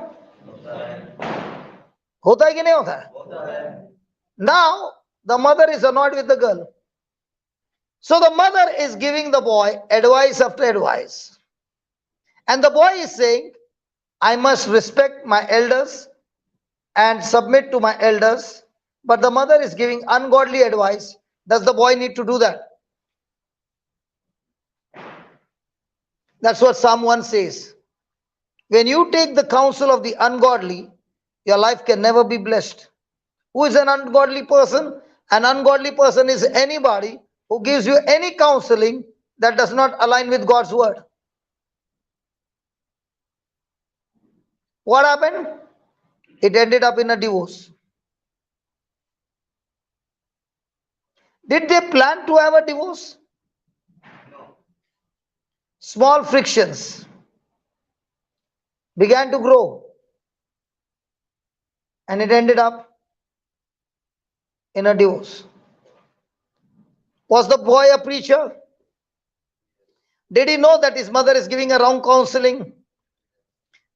होता है कि नहीं होता है? Now the mother is annoyed with the girl. So the mother is giving the boy advice after advice. And the boy is saying, I must respect my elders and submit to my elders. But the mother is giving ungodly advice. Does the boy need to do that? That's what Psalm 1 says. When you take the counsel of the ungodly, your life can never be blessed. Who is an ungodly person? An ungodly person is anybody who gives you any counseling that does not align with God's word. What happened? It ended up in a divorce. Did they plan to have a divorce? Small frictions began to grow, and it ended up in a divorce. Was the boy a preacher? Did he know that his mother is giving a wrong counseling?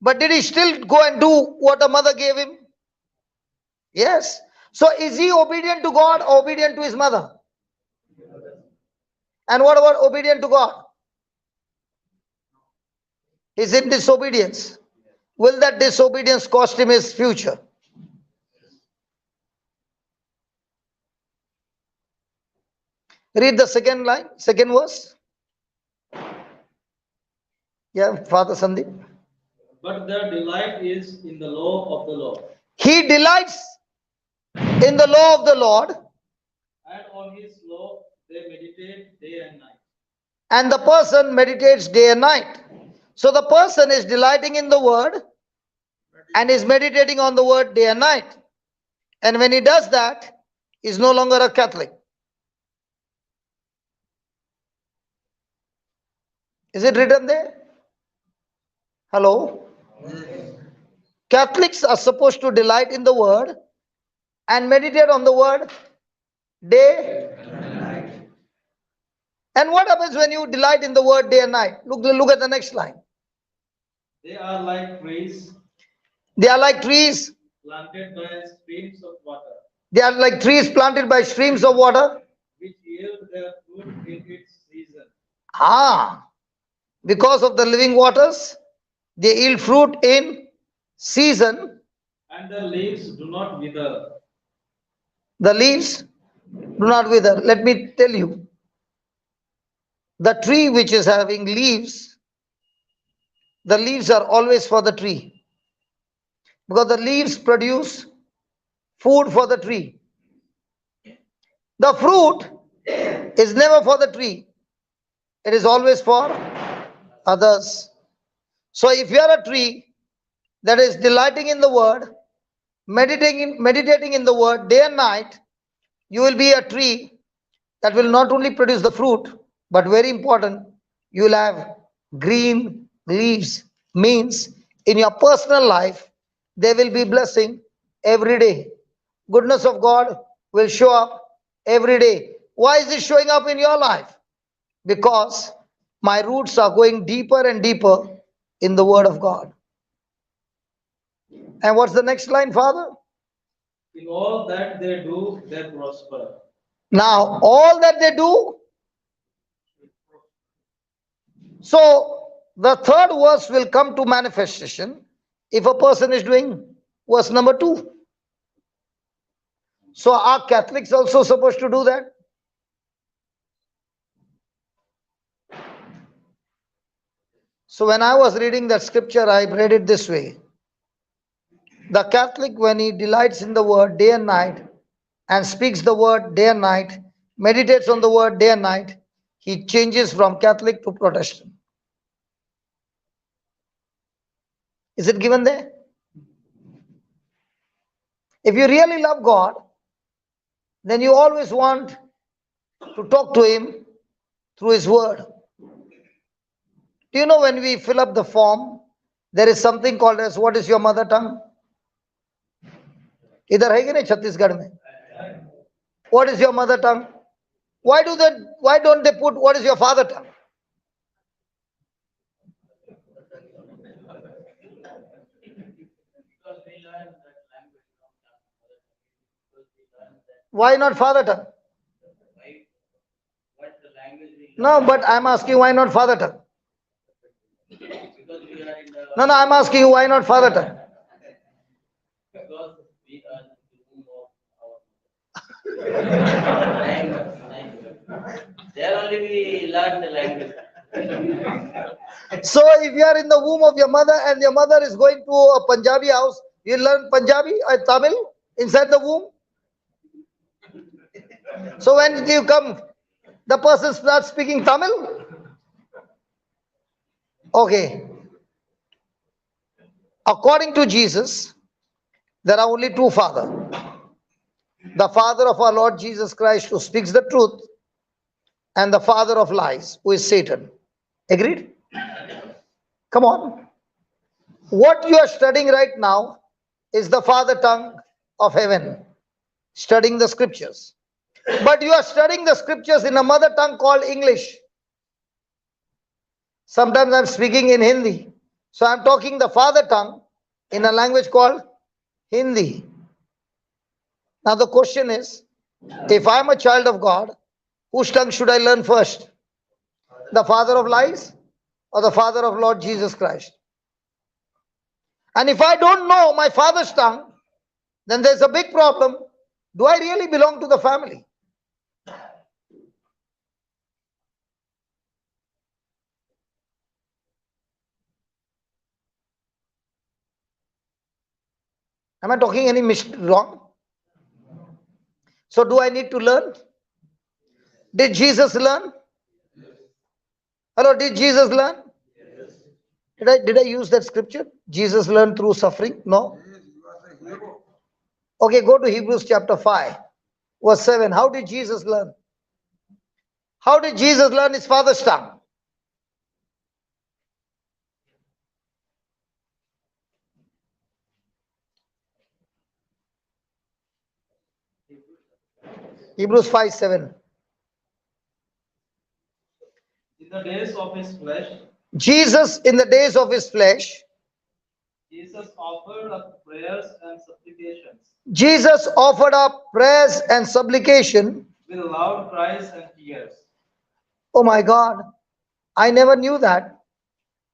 But did he still go and do what the mother gave him? Yes. So is he obedient to God or obedient to his mother? And what about obedient to God? Is in disobedience. Will that disobedience cost him his future? Read the second line, second verse. Yeah, Father Sandeep. But their delight is in the law of the Lord, He delights in the law of the Lord, and on his law they meditate day and night. and the person meditates day and night. So the person is delighting in the word and is meditating on the word day and night. And when he does that, he's no longer a Catholic. Is it written there? Hello? Catholics are supposed to delight in the word and meditate on the word day. And what happens when you delight in the word day and night? Look at the next line. They are like trees They are like trees. planted by streams of water, They are like trees planted by streams of water. which yield their fruit in its season. Because of the living waters, they yield fruit in season. And the leaves do not wither. The leaves do not wither. Let me tell you, the tree which is having leaves, the leaves are always for the tree, because the leaves produce food for the tree. The fruit is never for the tree. It is always for others. So if you are a tree that is delighting in the word, meditating in the word day and night, you will be a tree that will not only produce the fruit, but very important, you will have green leaves. Means in your personal life, there will be blessing every day. Goodness of God will show up every day. Why is it showing up in your life? Because my roots are going deeper and deeper in the word of God. And what's the next line, Father? In all that they do, they prosper. Now, all that they do. So, the third verse will come to manifestation if a person is doing verse number 2. So, are Catholics also supposed to do that? So, when I was reading that scripture, I read it this way. The Catholic, when he delights in the word day and night and speaks the word day and night, meditates on the word day and night, he changes from Catholic to Protestant. Is it given there? If you really love God, then you always want to talk to him through his word. Do you know when we fill up the form, there is something called as what is your mother tongue? इधर है कि नहीं छत्तीसगढ़ में? What is your mother tongue? Why don't they put what is your father tongue? Because we learn that language from our because we learn that Why not father tongue? why what the language we No, learn but I'm asking why not father tongue? because we are in the No, I'm asking you why not father tongue? because we are in the womb of our language. There only we learn the language. So if you are in the womb of your mother and your mother is going to a Punjabi house, you learn Punjabi or Tamil inside the womb. So when you come, the person starts speaking Tamil. Okay. According to Jesus, there are only two fathers. The father of our Lord Jesus Christ who speaks the truth and the father of lies who is Satan. Agreed? Come on. What you are studying right now is the father tongue of heaven, studying the scriptures. But you are studying the scriptures in a mother tongue called English. Sometimes I'm speaking in Hindi. So I'm talking the father tongue in a language called Hindi. Now the question is, if I'm a child of God, whose tongue should I learn first? The father of lies or the father of Lord Jesus Christ? And if I don't know my father's tongue, then there's a big problem. Do I really belong to the family? Am I talking any wrong? So do I need to learn? Did Jesus learn? Hello, did Jesus learn? Did I use that scripture? Jesus learned through suffering? No. Yes, you are the hero. Okay, go to Hebrews chapter 5, verse 7. How did Jesus learn? How did Jesus learn his father's tongue? Hebrews 5, 7. In the days of his flesh, Jesus, in the days of his flesh, Jesus offered up prayers and supplications Jesus offered up prayers and supplication. with loud cries and tears. Oh my God, I never knew that.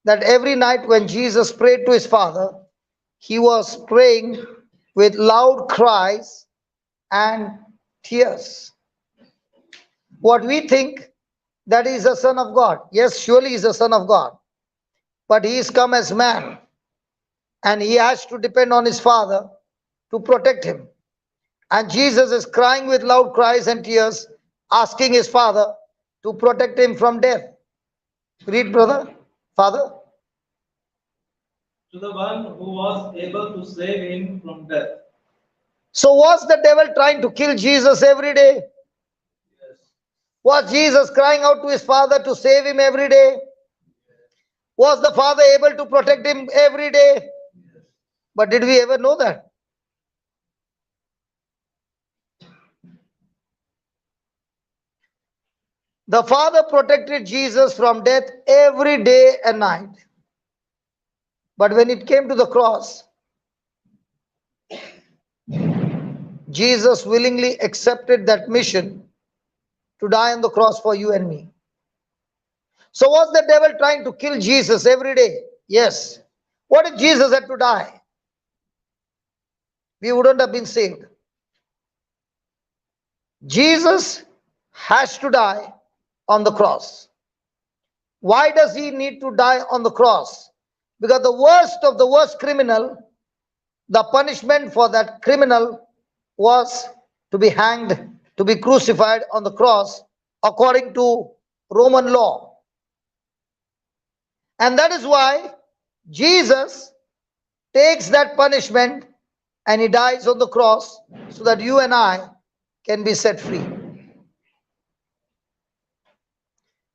That every night when Jesus prayed to his Father, he was praying with loud cries and tears. What we think that he is a son of God. Yes, surely he is a son of God. But he is come as man. And he has to depend on his Father to protect him. And Jesus is crying with loud cries and tears, asking his Father to protect him from death. Read, brother, Father. To the one who was able to save him from death. So was the devil trying to kill Jesus every day? Was Jesus crying out to his Father to save him every day? Was the Father able to protect him every day? But did we ever know that? The Father protected Jesus from death every day and night. But when it came to the cross, Jesus willingly accepted that mission to die on the cross for you and me. So was the devil trying to kill Jesus every day? Yes. What if Jesus had to die? We wouldn't have been saved. Jesus has to die on the cross. Why does he need to die on the cross? Because the worst of the worst criminal, the punishment for that criminal was to be hanged, to be crucified on the cross, according to Roman law. And that is why Jesus takes that punishment and he dies on the cross so that you and I can be set free.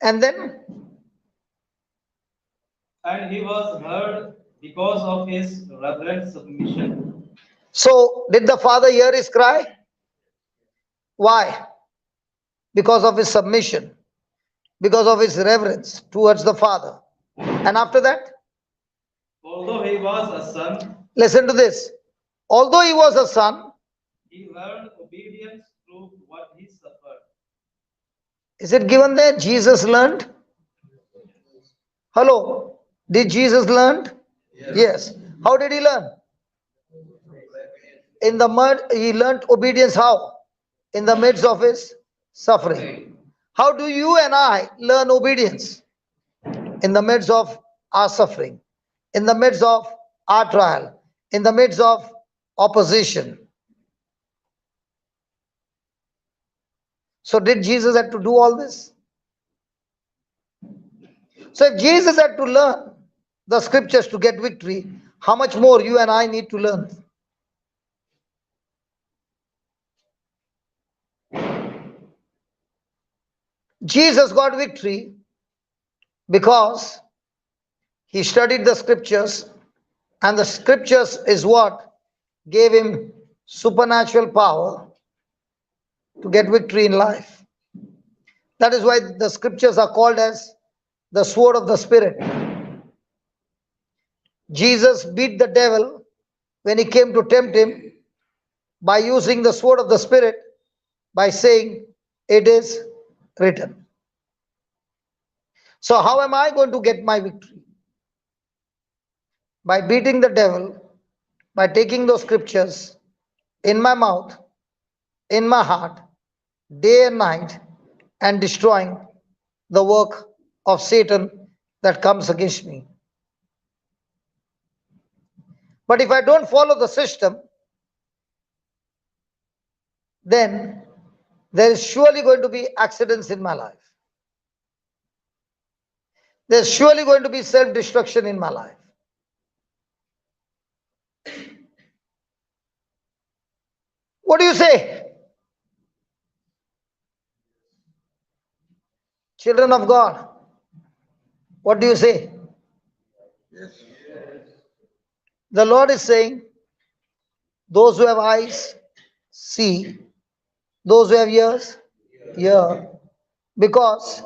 And then, And he was heard because of his reverent submission. so did the Father hear his cry? Why? Because of his submission, because of his reverence towards the Father. And after that, Although he was a son, listen to this. Although he was a son, he learned obedience through what he suffered. is it given there? Jesus learned? Hello? Did Jesus learn? Yes. How did he learn? In the mud, he learned obedience how? In the midst of his suffering. How do you and I learn obedience? In the midst of our suffering, in the midst of our trial, in the midst of opposition. So did Jesus have to do all this? So if Jesus had to learn the scriptures to get victory, how much more you and I need to learn? Jesus got victory because he studied the scriptures, and the scriptures is what gave him supernatural power to get victory in life. That is why the scriptures are called as the sword of the Spirit. Jesus beat the devil when he came to tempt him by using the sword of the Spirit, by saying, "It is written." So, how am I going to get my victory? By beating the devil, by taking those scriptures in my mouth, in my heart, day and night, and destroying the work of Satan that comes against me. But if I don't follow the system, then there is surely going to be accidents in my life. There's surely going to be self-destruction in my life. What do you say? Children of God, what do you say? Yes. The Lord is saying, those who have eyes, see. Those who have ears, hear. Because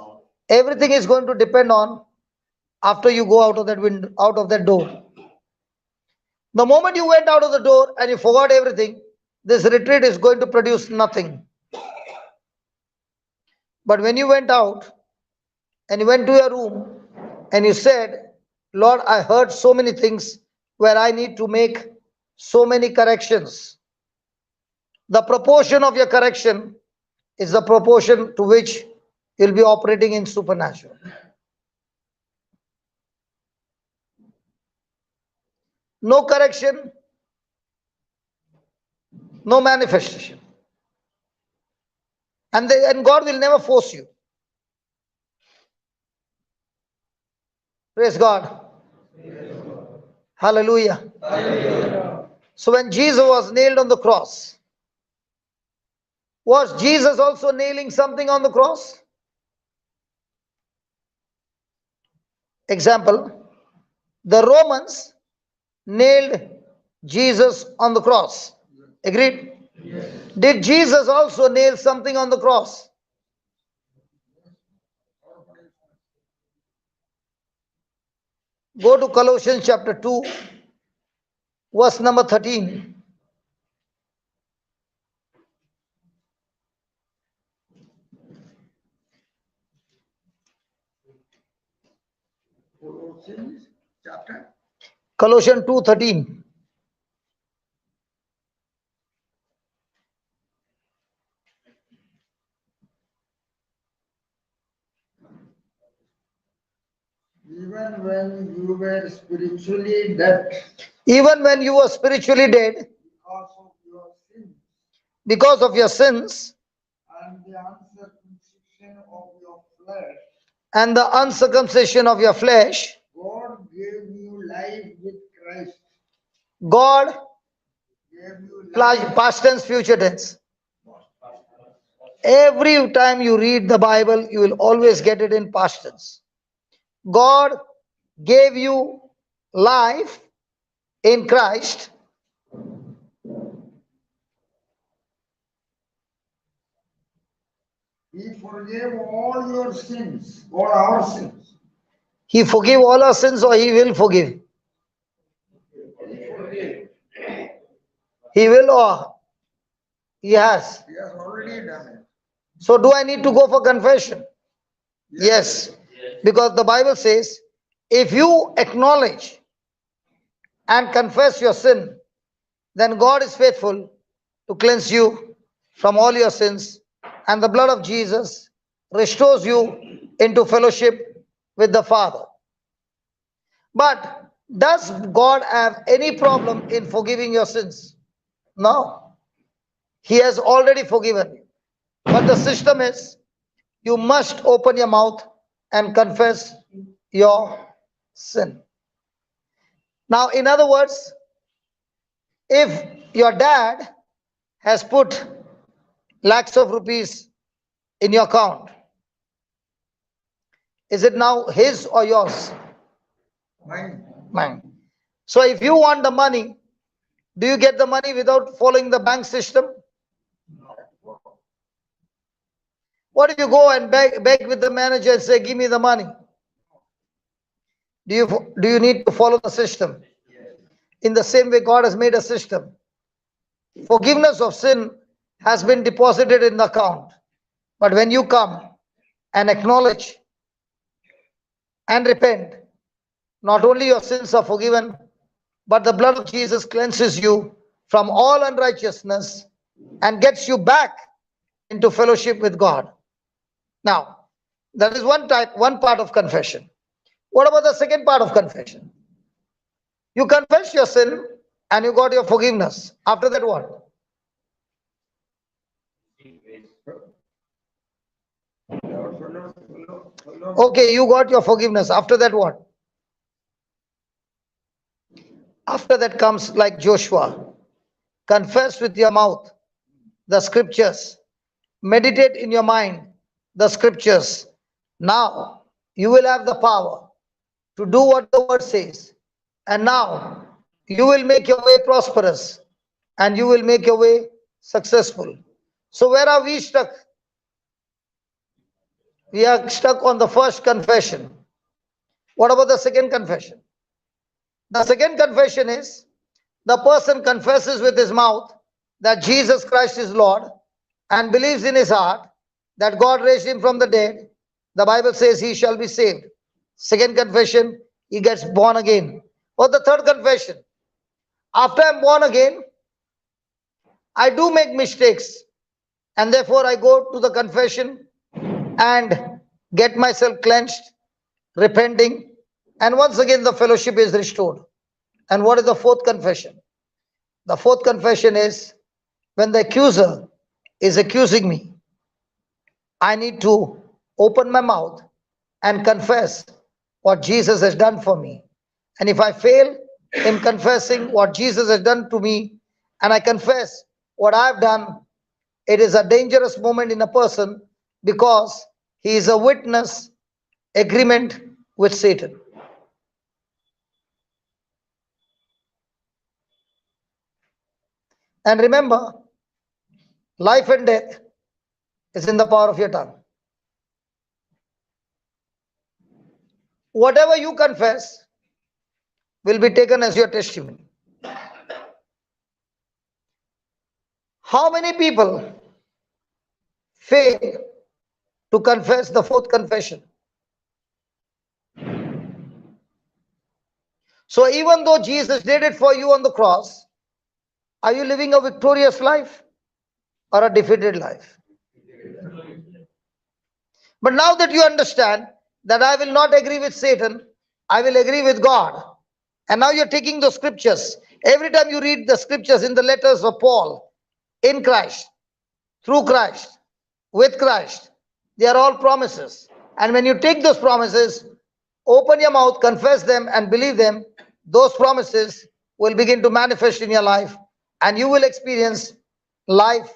everything is going to depend on after you go out of that window, out of that door. The moment you went out of the door and you forgot everything, this retreat is going to produce nothing. But when you went out and you went to your room and you said, Lord, I heard so many things where I need to make so many corrections. The proportion of your correction is the proportion to which you'll be operating in supernatural. No correction, no manifestation. And God will never force you. Praise God. Hallelujah. Hallelujah. So when Jesus was nailed on the cross, was Jesus also nailing something on the cross? Example, the Romans nailed Jesus on the cross. Agreed? Yes. Did Jesus also nail something on the cross? Go to Colossians chapter 2, verse number 13. Colossians chapter. Colossians 2:13. Even when you were spiritually dead Even when you were spiritually dead because of your sins because of your sins and the uncircumcision of your flesh, and the uncircumcision of your flesh, God gave you life with Christ. God, Gave you life. past tense, future tense. Every time you read the Bible, you will always get it in past tense. God gave you life in Christ. He forgave all your sins, all our sins. He forgive all our sins, or he will forgive? He forgave. He will, or he has? He has already done it. So do I need to go for confession? Yes. Yes. Because the Bible says, if you acknowledge and confess your sin, then God is faithful to cleanse you from all your sins, and the blood of Jesus restores you into fellowship with the Father. But does God have any problem in forgiving your sins? No. He has already forgiven you. But the system is, you must open your mouth and confess your sin. Now, in other words, if your dad has put lakhs of rupees in your account, is it now his or yours? Mine. Mine. So if you want the money, do you get the money without following the bank system? What if you go and beg with the manager and say, give me the money? Do you need to follow the system? In the same way, God has made a system. Forgiveness of sin has been deposited in the account. But when you come and acknowledge and repent, not only your sins are forgiven, but the blood of Jesus cleanses you from all unrighteousness and gets you back into fellowship with God. Now, that is one part of confession. What about the second part of confession? You confess your sin and you got your forgiveness. After that, what? Okay, you got your forgiveness. After that, what? After that comes like Joshua. Confess with your mouth the scriptures. Meditate in your mind the scriptures. Now you will have the power to do what the word says. And now you will make your way prosperous and you will make your way successful. So where are we stuck? We are stuck on the first confession. What about the second confession? The second confession is, the person confesses with his mouth that Jesus Christ is Lord and believes in his heart that God raised him from the dead. The Bible says he shall be saved. Second confession, he gets born again. Or the third confession, after I'm born again, I do make mistakes and therefore I go to the confession and get myself cleansed, repenting, and once again the fellowship is restored. And what is the fourth confession? The fourth confession is, when the accuser is accusing me, I need to open my mouth and confess what Jesus has done for me. And if I fail in confessing what Jesus has done to me, and I confess what I've done, it is a dangerous moment in a person, because he is a witness agreement with Satan. And remember, life and death is in the power of your tongue. Whatever you confess will be taken as your testimony. How many people fail to confess the fourth confession? So even though Jesus did it for you on the cross, are you living a victorious life or a defeated life? But now that you understand that I will not agree with Satan, I will agree with God. And now you're taking the scriptures. Every time you read the scriptures in the letters of Paul, in Christ, through Christ, with Christ, they are all promises. And when you take those promises, open your mouth, confess them, and believe them, those promises will begin to manifest in your life, and you will experience life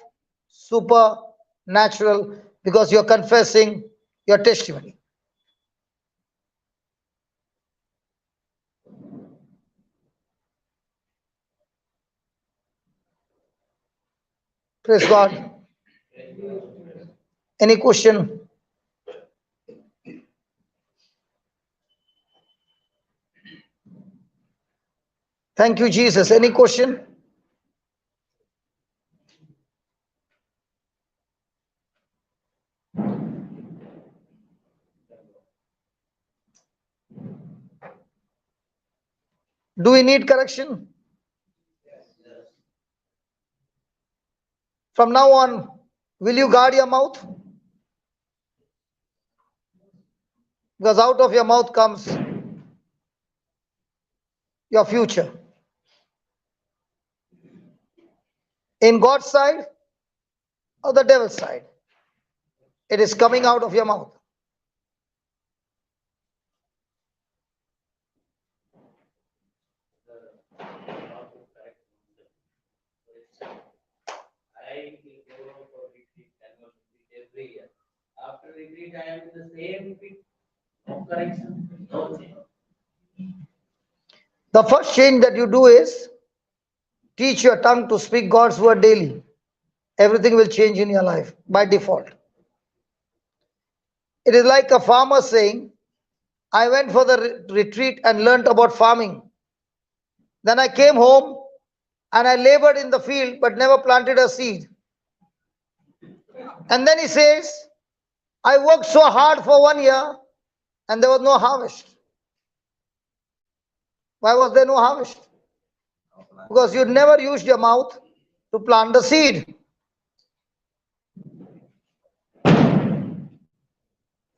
supernatural because you're confessing your testimony. Praise God. Any question? Thank you, Jesus. Any question? Do we need correction? From now on, will you guard your mouth? Because out of your mouth comes your future. In God's side or the devil's side, it is coming out of your mouth. I will go for retreat, annual retreat every year. After retreat, I am in the same fit. No correction, no change. The first change that you do is teach your tongue to speak God's word daily. Everything will change in your life by default. It is like a farmer saying, I went for the retreat and learned about farming. Then I came home and I labored in the field but never planted a seed. And then he says, I worked so hard for 1 year and there was no harvest. Why was there no harvest? Because you never used your mouth to plant the seed.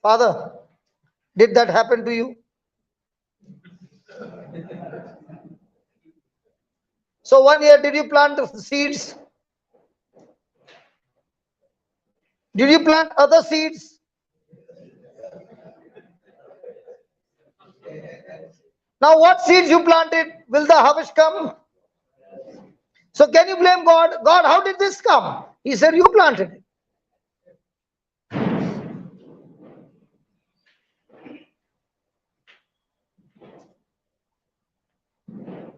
Father, did that happen to you? So 1 year, did you plant the seeds? Did you plant other seeds? Now what seeds you planted, will the harvest come? So can you blame God? God, how did this come? He said, you planted it.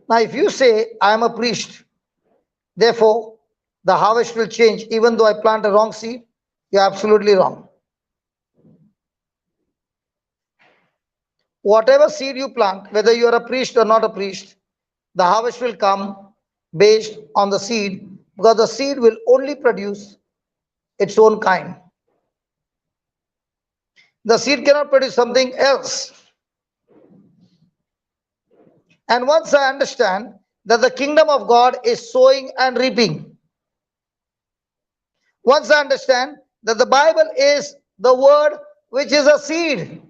Now if you say, I am a priest, therefore the harvest will change even though I plant a wrong seed, you're absolutely wrong. Whatever seed you plant, whether you are a priest or not a priest, the harvest will come based on the seed, because the seed will only produce its own kind. The seed cannot produce something else. And once I understand that the kingdom of God is sowing and reaping, once I understand that the Bible is the word which is a seed,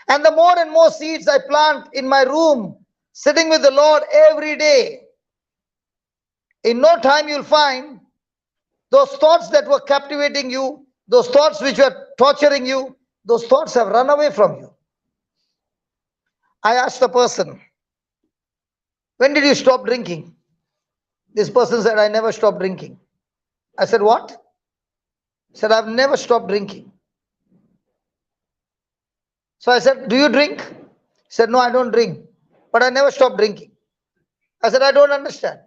and the more and more seeds I plant in my room, sitting with the Lord every day, in no time you'll find those thoughts that were captivating you, those thoughts which were torturing you, those thoughts have run away from you. I asked the person, when did you stop drinking? This person said, I never stopped drinking. I said, what? He said, I've never stopped drinking. So I said, do you drink? He said, no, I don't drink, but I never stopped drinking. I said, I don't understand.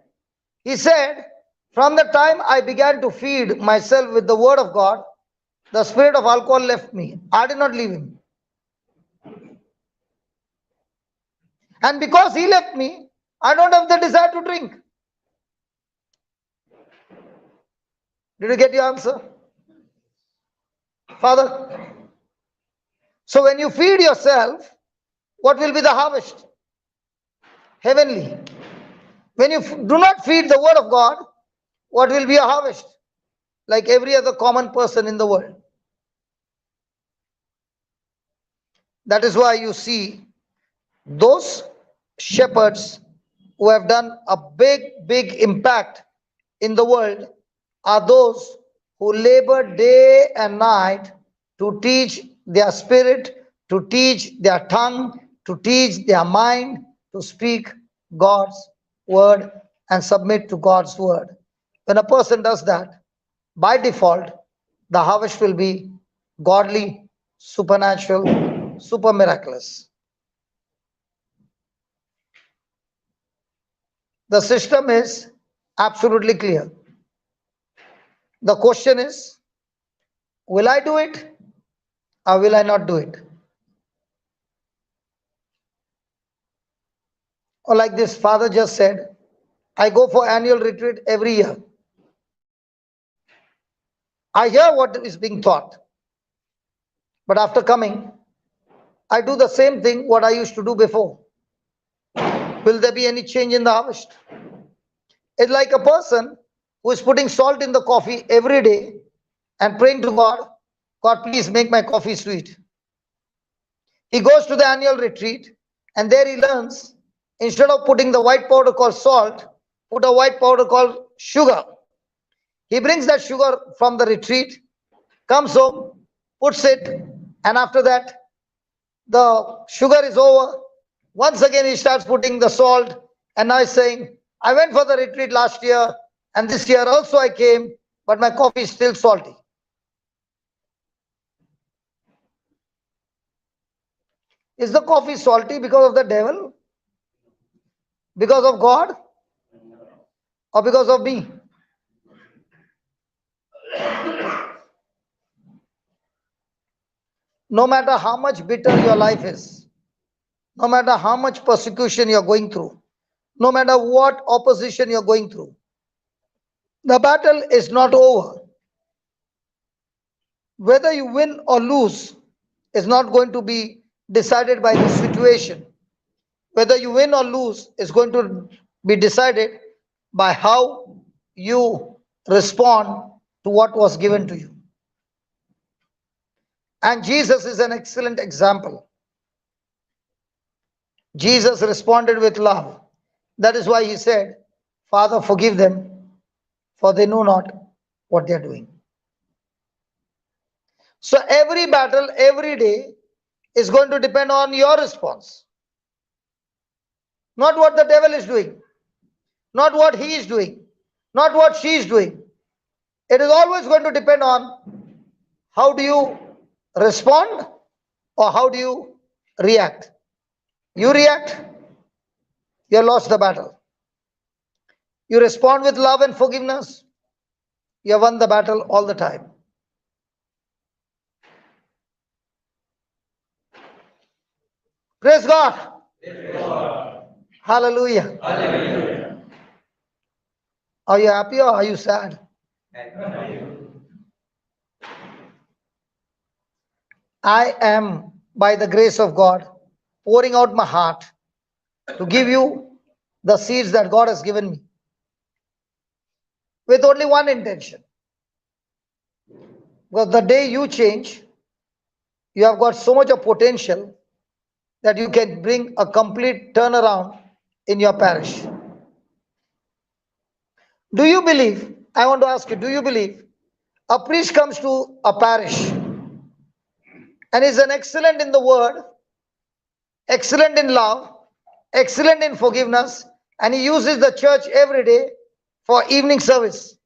He said, from the time I began to feed myself with the word of God, the spirit of alcohol left me. I did not leave him. And because he left me, I don't have the desire to drink. Did you get your answer? Father? So when you feed yourself, what will be the harvest? Heavenly. When you do not feed the word of God, what will be a harvest? Like every other common person in the world. That is why you see those shepherds who have done a big impact in the world are those who labor day and night to teach their spirit, to teach their tongue, to teach their mind, to speak God's word and submit to God's word. When a person does that, by default, the harvest will be godly, supernatural, super miraculous. The system is absolutely clear. The question is, will I do it or will I not do it? Or like this father just said, I go for annual retreat every year. I hear what is being taught. But after coming, I do the same thing what I used to do before. Will there be any change in the harvest? It's like a person who is putting salt in the coffee every day and praying to God, God, please make my coffee sweet. He goes to the annual retreat and there he learns, instead of putting the white powder called salt, put a white powder called sugar. He brings that sugar from the retreat, comes home, puts it, and after that, the sugar is over. Once again, he starts putting the salt, and now he's saying, I went for the retreat last year, and this year also I came, but my coffee is still salty. Is the coffee salty because of the devil? Because of God? Or because of me? No matter how much bitter your life is, no matter how much persecution you're going through, no matter what opposition you're going through, the battle is not over. Whether you win or lose is not going to be decided by the situation. Whether you win or lose is going to be decided by how you respond to what was given to you. And Jesus is an excellent example. Jesus responded with love. That is why he said, Father, forgive them, for they know not what they are doing. So every battle, every day is going to depend on your response. Not what the devil is doing, not what he is doing, not what she is doing. It is always going to depend on how do you respond or how do you react. You react, you lost the battle. You respond with love and forgiveness, you have won the battle all the time. Praise God. Praise God. Hallelujah. Hallelujah. Are you happy or are you sad? I am, by the grace of God, pouring out my heart to give you the seeds that God has given me with only one intention. Because the day you change, you have got so much of potential that you can bring a complete turnaround in your parish. Do you believe, I want to ask you, do you believe a priest comes to a parish and is an excellent in the word, excellent in love, excellent in forgiveness, and he uses the church every day for evening service?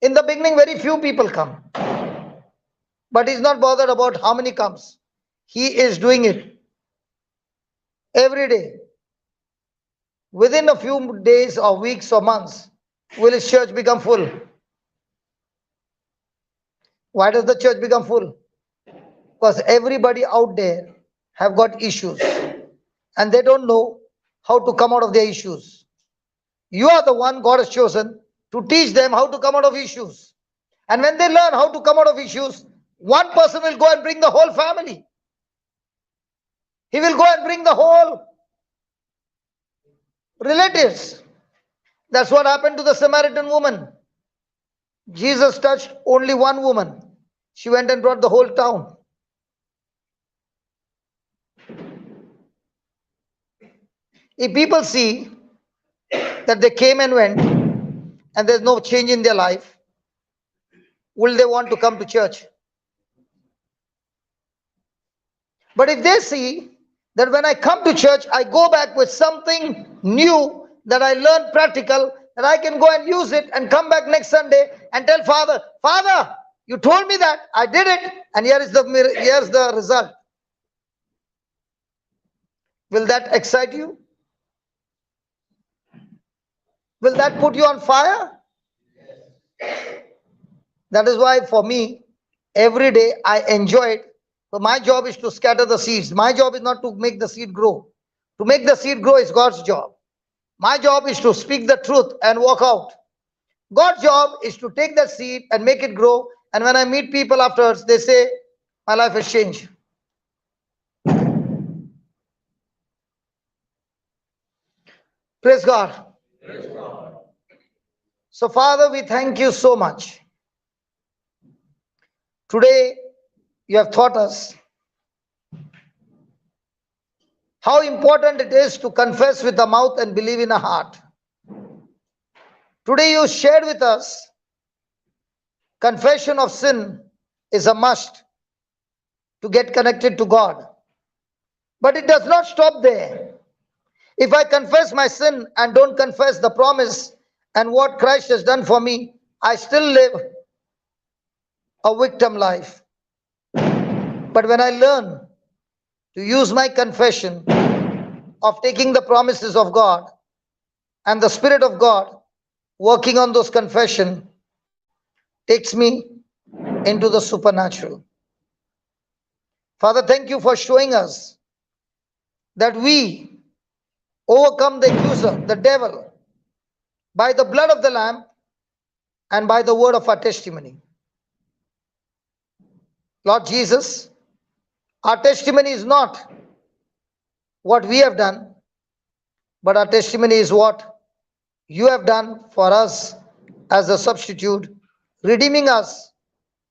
In the beginning, very few people come, but he's not bothered about how many comes. He is doing it every day. Within a few days or weeks or months, will his church become full? Why does the church become full? Because everybody out there have got issues and they don't know how to come out of their issues. You are the one God has chosen to teach them how to come out of issues. And when they learn how to come out of issues, one person will go and bring the whole family. He will go and bring the whole relatives. That's what happened to the Samaritan woman. Jesus touched only one woman. She went and brought the whole town. If people see that they came and went and there's no change in their life, will they want to come to church? But if they see that when I come to church, I go back with something new that I learned practical, that I can go and use it and come back next Sunday and tell Father, Father, you told me that, I did it, and here's the result. Will that excite you? Will that put you on fire? That is why for me, every day I enjoy it. So my job is to scatter the seeds. My job is not to make the seed grow. To make the seed grow is God's job. My job is to speak the truth and walk out. God's job is to take that seed and make it grow. And when I meet people afterwards, they say, my life has changed. Praise God. Praise God. So Father, we thank you so much. Today, you have taught us how important it is to confess with the mouth and believe in the heart. Today you shared with us confession of sin is a must to get connected to God. But it does not stop there. If I confess my sin and don't confess the promise and what Christ has done for me, I still live a victim life. But when I learn to use my confession of taking the promises of God and the Spirit of God working on those confession takes me into the supernatural. Father, thank you for showing us that we overcome the accuser, the devil, by the blood of the Lamb and by the word of our testimony. Lord Jesus, our testimony is not what we have done, but our testimony is what you have done for us as a substitute, redeeming us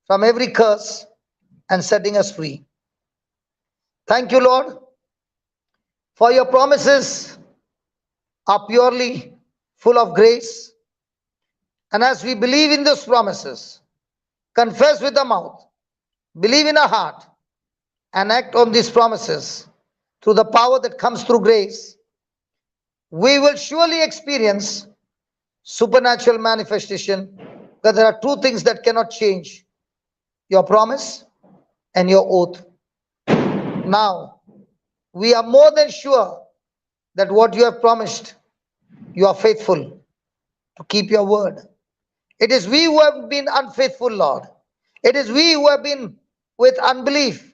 from every curse and setting us free. Thank you, Lord, for your promises are purely full of grace. And as we believe in those promises, confess with the mouth, believe in our heart, and act on these promises through the power that comes through grace, we will surely experience supernatural manifestation, because there are two things that cannot change: your promise and your oath. Now, we are more than sure that what you have promised, you are faithful to keep your word. It is we who have been unfaithful, Lord. It is we who have been with unbelief.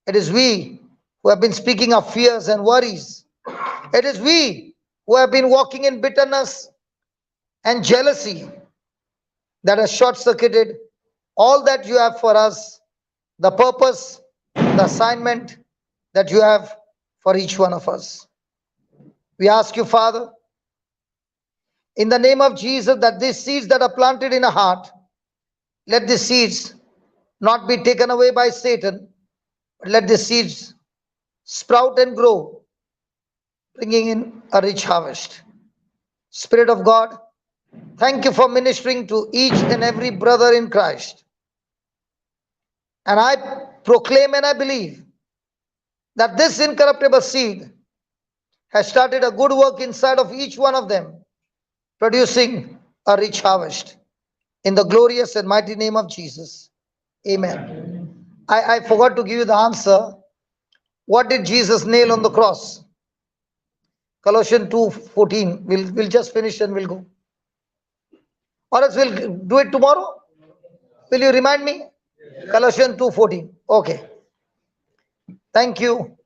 It is we who have been speaking of fears and worries. It is we who have been walking in bitterness and jealousy that has short-circuited all that you have for us, the purpose, the assignment that you have for each one of us. We ask you, Father, in the name of Jesus, that these seeds that are planted in a heart, let these seeds not be taken away by Satan, but let these seeds sprout and grow, bringing in a rich harvest. Spirit of God, thank you for ministering to each and every brother in Christ. And I proclaim and I believe that this incorruptible seed has started a good work inside of each one of them, producing a rich harvest. In the glorious and mighty name of Jesus. Amen. I forgot to give you the answer. What did Jesus nail on the cross? Colossians 2:14. We'll just finish and we'll go. Or else we'll do it tomorrow. Will you remind me? Colossians 2:14. Okay. Thank you.